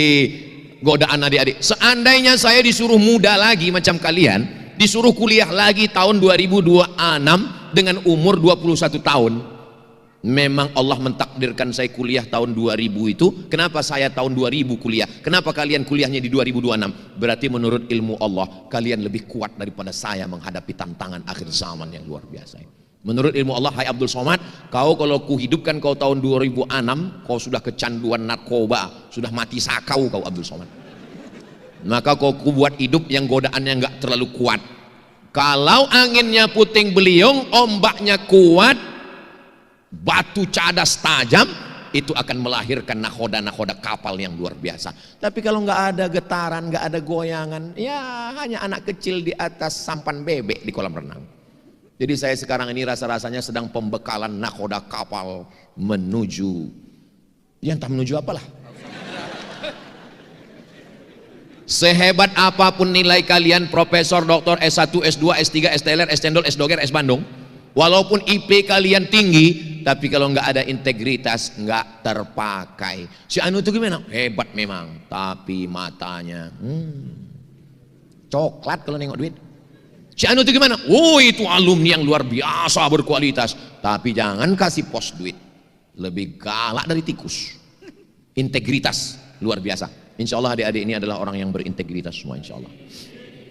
godaan adik-adik. Seandainya saya disuruh muda lagi macam kalian, disuruh kuliah lagi tahun 2026 dengan umur 21 tahun. Memang Allah mentakdirkan saya kuliah tahun 2000 itu. Kenapa saya tahun 2000 kuliah? Kenapa kalian kuliahnya di 2026? Berarti menurut ilmu Allah kalian lebih kuat daripada saya menghadapi tantangan akhir zaman yang luar biasa. Menurut ilmu Allah, hai Abdul Somad, kau kalau kuhidupkan kau tahun 2006, kau sudah kecanduan narkoba, sudah mati sakau kau Abdul Somad. Maka kau buat hidup yang godaannya enggak terlalu kuat. Kalau anginnya puting beliung, ombaknya kuat, batu cadas tajam, itu akan melahirkan nakoda-nakoda kapal yang luar biasa. Tapi kalau nggak ada getaran, nggak ada goyangan, ya hanya anak kecil di atas sampan bebek di kolam renang. Jadi saya sekarang ini rasa-rasanya sedang pembekalan nakoda kapal menuju, ya entah menuju apalah. Sehebat apapun nilai kalian, profesor, doktor, S1, S2, S3, S-Teler, S-Cendol, S-Doger, S-Bandung, walaupun IP kalian tinggi, tapi kalau nggak ada integritas nggak terpakai. Si Anu itu gimana? Hebat memang, tapi matanya coklat kalau nengok duit. Si Anu itu gimana? Oh itu alumni yang luar biasa berkualitas, tapi jangan kasih pos duit, lebih galak dari tikus. Integritas luar biasa. Insya Allah adik-adik ini adalah orang yang berintegritas semua insya Allah.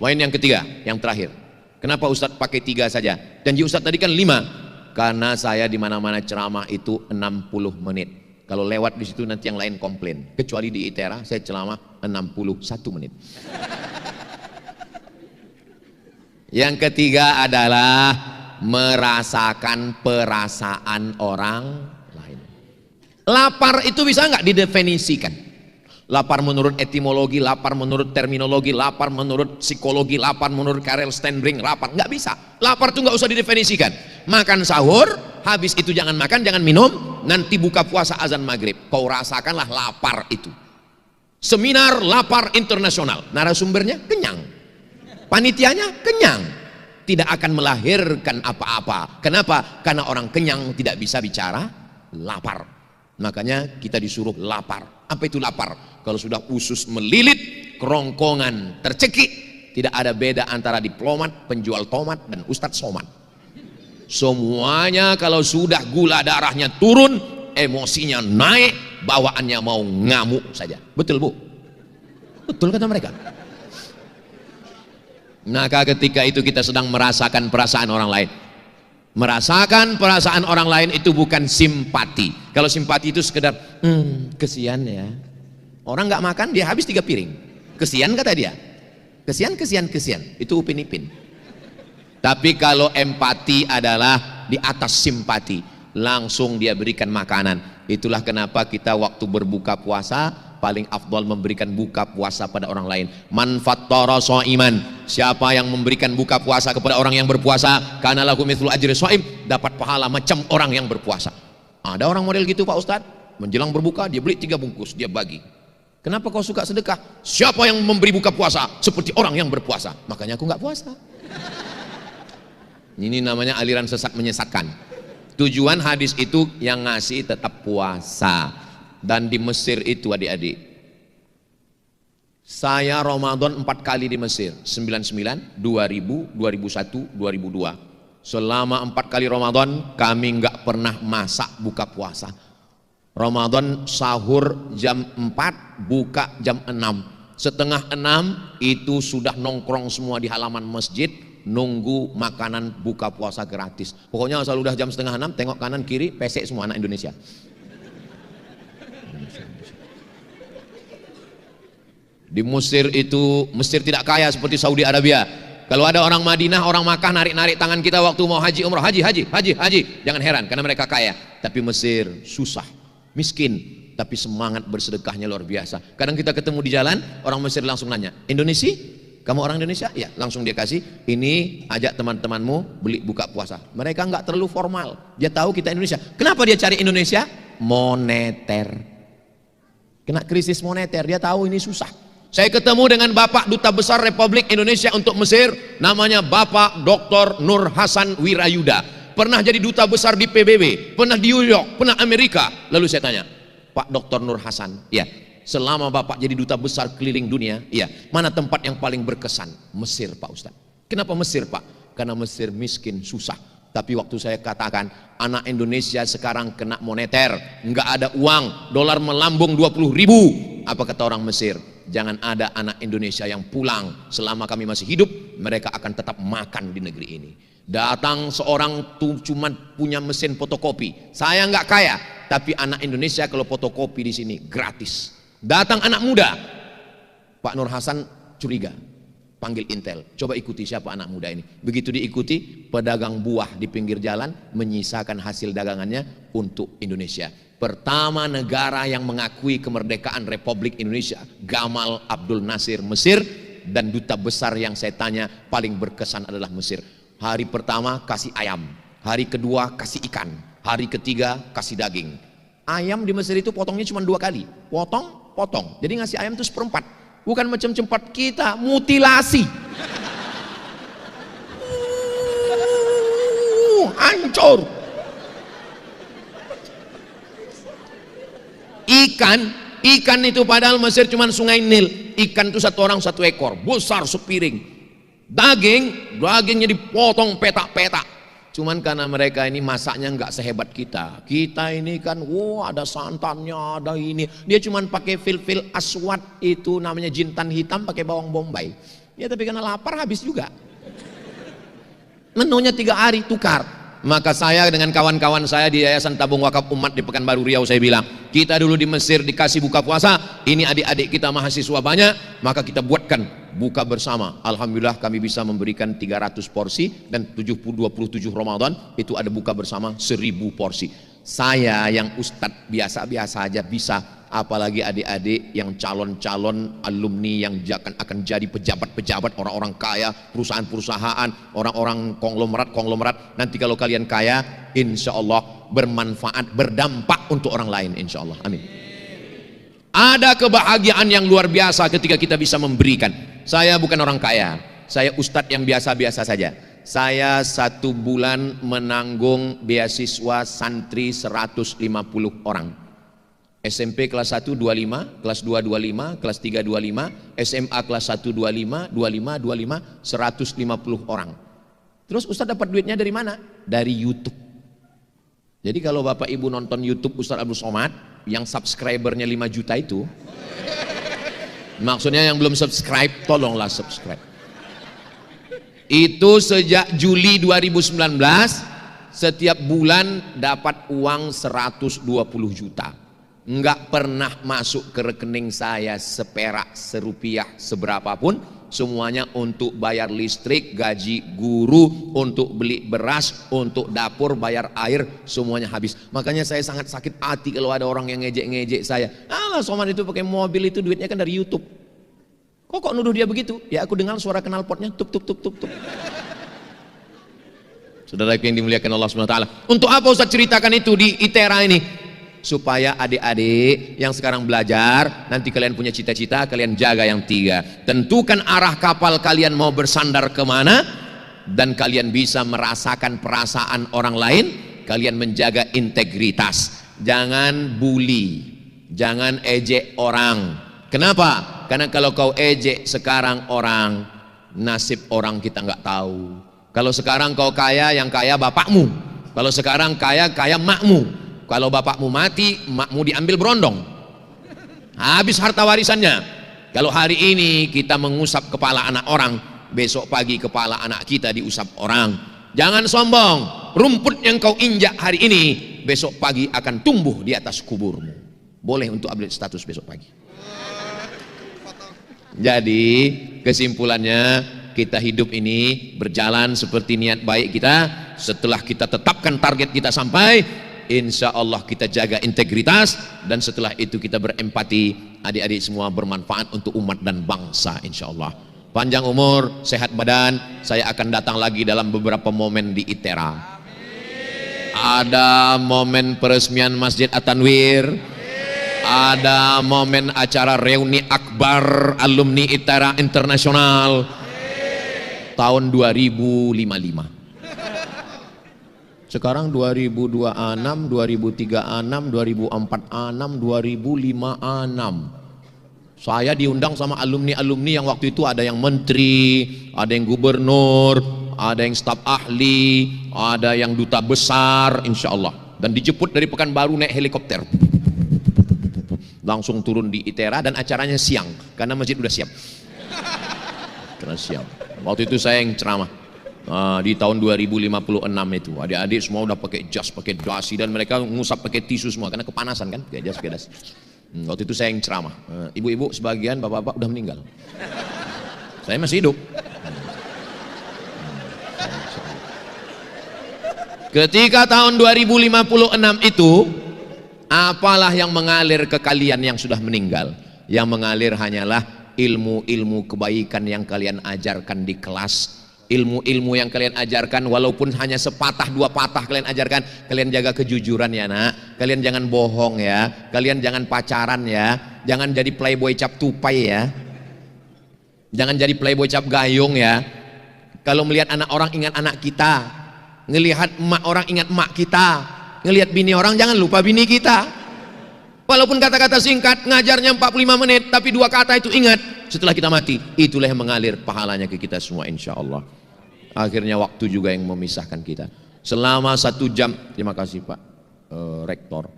Poin yang ketiga, yang terakhir. Kenapa Ustadz pakai 3 saja? Janji Ustadz tadi kan 5. Karena saya di mana-mana ceramah itu 60 menit. Kalau lewat di situ nanti yang lain komplain. Kecuali di ITERA saya ceramah 61 menit. Yang ketiga adalah merasakan perasaan orang lain. Lapar itu bisa nggak didefinisikan? Lapar menurut etimologi, lapar menurut terminologi, lapar menurut psikologi, lapar menurut Karel Steinbrink, lapar nggak bisa. Lapar itu nggak usah didefinisikan. Makan sahur, habis itu jangan makan, jangan minum, nanti buka puasa azan maghrib. Kau rasakanlah lapar itu. Seminar lapar internasional, narasumbernya kenyang, panitianya kenyang, tidak akan melahirkan apa-apa. Kenapa? Karena orang kenyang tidak bisa bicara lapar. Makanya kita disuruh lapar. Apa itu lapar? Kalau sudah usus melilit, kerongkongan tercekik, tidak ada beda antara diplomat, penjual tomat, dan Ustadz Somad. Semuanya kalau sudah gula darahnya turun, emosinya naik, bawaannya mau ngamuk saja. Betul Bu? Betul kata mereka. Maka ketika itu kita sedang merasakan perasaan orang lain. Merasakan perasaan orang lain itu bukan simpati. Kalau simpati itu sekedar kesian ya. Orang nggak makan dia habis 3 piring. Kesian kata dia. Kesian. Itu Upin Ipin. Tapi kalau empati adalah di atas simpati, langsung dia berikan makanan. Itulah kenapa kita waktu berbuka puasa paling afdal memberikan buka puasa pada orang lain. Man fattara shaiman, siapa yang memberikan buka puasa kepada orang yang berpuasa, kana lahu mithlu ajri shaim, dapat pahala macam orang yang berpuasa. Ada orang model gitu Pak Ustadz, menjelang berbuka dia beli 3 bungkus, dia bagi. Kenapa kau suka sedekah? Siapa yang memberi buka puasa seperti orang yang berpuasa, makanya aku nggak puasa. Ini namanya aliran sesat menyesatkan. Tujuan hadis itu yang ngasih tetap puasa. Dan di Mesir itu adik-adik, Saya Ramadan 4 kali di Mesir, 99, 2000, 2001, 2002. Selama 4 kali Ramadan kami nggak pernah masak buka puasa. Ramadan sahur jam 4, buka jam 6. Setengah 6 itu sudah nongkrong semua di halaman masjid, nunggu makanan buka puasa gratis. Pokoknya asal udah jam setengah 6, tengok kanan kiri, pesek semua anak Indonesia. Di Mesir itu, Mesir tidak kaya seperti Saudi Arabia. Kalau ada orang Madinah, orang Makkah narik-narik tangan kita waktu mau haji umrah, haji, jangan heran karena mereka kaya. Tapi Mesir susah, miskin, tapi semangat bersedekahnya luar biasa. Kadang kita ketemu di jalan, orang Mesir langsung nanya, Indonesia? Kamu orang Indonesia? Ya, langsung dia kasih, ini ajak teman-temanmu beli buka puasa. Mereka nggak terlalu formal, dia tahu kita Indonesia. Kenapa dia cari Indonesia? Moneter. Kena krisis moneter, dia tahu ini susah. Saya ketemu dengan Bapak Duta Besar Republik Indonesia untuk Mesir, namanya Bapak Dr. Nur Hasan Wirayuda. Pernah jadi duta besar di PBB, pernah di New York, pernah Amerika. Lalu saya tanya, Pak Dr. Nur Hasan, ya, selama Bapak jadi duta besar keliling dunia, ya, mana tempat yang paling berkesan? Mesir, Pak Ustadz. Kenapa Mesir, Pak? Karena Mesir miskin, susah. Tapi waktu saya katakan, anak Indonesia sekarang kena moneter, nggak ada uang, dolar melambung 20.000. Apa kata orang Mesir? Jangan ada anak Indonesia yang pulang selama kami masih hidup, mereka akan tetap makan di negeri ini. Datang seorang tuh cuma punya mesin fotokopi, saya nggak kaya, tapi anak Indonesia kalau fotokopi di sini gratis. Datang anak muda, Pak Nur Hasan curiga, panggil Intel, coba ikuti siapa anak muda ini. Begitu diikuti, pedagang buah di pinggir jalan menyisakan hasil dagangannya untuk Indonesia. Pertama negara yang mengakui kemerdekaan Republik Indonesia, Gamal Abdul Nasir Mesir, dan duta besar yang saya tanya paling berkesan adalah Mesir. Hari pertama kasih ayam, hari kedua kasih ikan, hari ketiga kasih daging. Ayam di Mesir itu potongnya cuma 2 kali, potong, jadi ngasih ayam itu 1/4. Bukan macam tempat kita, mutilasi. Hancur. Ikan itu padahal Mesir cuma sungai Nil. Ikan itu 1 orang 1 ekor, besar sepiring. Dagingnya dipotong petak-petak. Cuman karena mereka ini masaknya nggak sehebat kita. Kita ini kan, ada santannya, ada ini. Dia cuma pakai fil-fil aswad, itu namanya jintan hitam, pakai bawang bombay. Ya tapi karena lapar habis juga. Menunya 3 hari tukar. Maka saya dengan kawan-kawan saya di Yayasan Tabung Wakaf Umat di Pekanbaru Riau, saya bilang, kita dulu di Mesir dikasih buka puasa, ini adik-adik kita mahasiswa banyak, maka kita buatkan buka bersama. Alhamdulillah kami bisa memberikan 300 porsi, dan 27 Ramadan itu ada buka bersama 1000 porsi. Saya yang ustadz biasa-biasa aja bisa, apalagi adik-adik yang calon-calon alumni yang akan jadi pejabat-pejabat, orang-orang kaya, perusahaan-perusahaan, orang-orang konglomerat. Nanti kalau kalian kaya, insya Allah bermanfaat, berdampak untuk orang lain, insya Allah. Amin. Ada kebahagiaan yang luar biasa ketika kita bisa memberikan. Saya bukan orang kaya, saya ustadz yang biasa-biasa saja. Saya 1 bulan menanggung beasiswa santri 150 orang. SMP kelas 1 25, kelas 2 25, kelas 3 25, SMA kelas 1 25, 150 orang. Terus Ustadz dapat duitnya dari mana? Dari YouTube. Jadi kalau Bapak Ibu nonton YouTube Ustadz Abdul Somad yang subscribernya 5 juta itu, maksudnya yang belum subscribe, tolonglah subscribe. Itu sejak Juli 2019 setiap bulan dapat uang 120 juta. Enggak pernah masuk ke rekening saya seperak, serupiah, seberapapun. Semuanya untuk bayar listrik, gaji guru, untuk beli beras, untuk dapur, bayar air, semuanya habis. Makanya saya sangat sakit hati kalau ada orang yang ngejek-ngejek saya. Somad itu pakai mobil itu duitnya kan dari YouTube. Kok nuduh dia begitu? Ya aku dengar suara knalpotnya tup. Saudara yang dimuliakan Allah SWT. Untuk apa Ustaz ceritakan itu di ITERA ini? Supaya adik-adik yang sekarang belajar, nanti kalian punya cita-cita, kalian jaga yang 3. Tentukan arah kapal kalian mau bersandar kemana, dan kalian bisa merasakan perasaan orang lain. Kalian menjaga integritas. Jangan bully, jangan ejek orang. Kenapa? Karena kalau kau ejek sekarang orang, nasib orang kita nggak tahu. Kalau sekarang kau kaya, yang kaya bapakmu. Kalau sekarang kaya, kaya makmu. Kalau bapakmu mati, makmu diambil berondong. Habis harta warisannya. Kalau hari ini kita mengusap kepala anak orang, besok pagi kepala anak kita diusap orang. Jangan sombong. Rumput yang kau injak hari ini, besok pagi akan tumbuh di atas kuburmu. Boleh untuk update status besok pagi. Jadi kesimpulannya, kita hidup ini berjalan seperti niat baik kita. Setelah kita tetapkan target kita sampai, insya Allah kita jaga integritas, dan setelah itu kita berempati. Adik-adik semua bermanfaat untuk umat dan bangsa, insya Allah. Panjang umur, sehat badan. Saya akan datang lagi dalam beberapa momen di ITERA. Ada momen peresmian Masjid At-Tanwir, ada momen acara reuni akbar alumni ITERA internasional tahun 2055. Sekarang 2026, 2036, 2046, 2056. Saya diundang sama alumni-alumni yang waktu itu ada yang menteri, ada yang gubernur, ada yang staf ahli, ada yang duta besar, insya Allah. Dan dijemput dari Pekanbaru naik helikopter. Langsung turun di ITERA, dan acaranya siang karena masjid udah siap. Karena siap. Waktu itu saya yang ceramah. Di tahun 2056 itu adik-adik semua udah pakai jas, pakai dasi, dan mereka ngusap pakai tisu semua karena kepanasan kan, pakai jas, pakai dasi. Waktu itu saya yang ceramah. Ibu-ibu sebagian, bapak-bapak udah meninggal. Saya masih hidup. Ketika tahun 2056 itu, apalah yang mengalir ke kalian yang sudah meninggal? Yang mengalir hanyalah ilmu-ilmu kebaikan yang kalian ajarkan di kelas. Ilmu-ilmu yang kalian ajarkan, walaupun hanya sepatah dua patah kalian ajarkan. Kalian jaga kejujuran ya nak, kalian jangan bohong ya, kalian jangan pacaran ya, jangan jadi playboy cap tupai ya, jangan jadi playboy cap gayung ya. Kalau melihat anak orang ingat anak kita, ngelihat emak orang ingat emak kita, ngelihat bini orang jangan lupa bini kita. Walaupun kata-kata singkat, ngajarnya 45 menit, tapi dua kata itu ingat setelah kita mati. Itulah yang mengalir pahalanya ke kita semua, insya Allah. Akhirnya waktu juga yang memisahkan kita. Selama 1 jam, terima kasih Pak Rektor.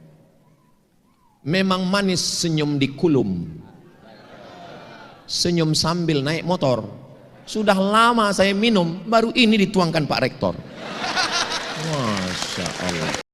Memang manis senyum di kulum, senyum sambil naik motor. Sudah lama saya minum, baru ini dituangkan Pak Rektor. Masya Allah.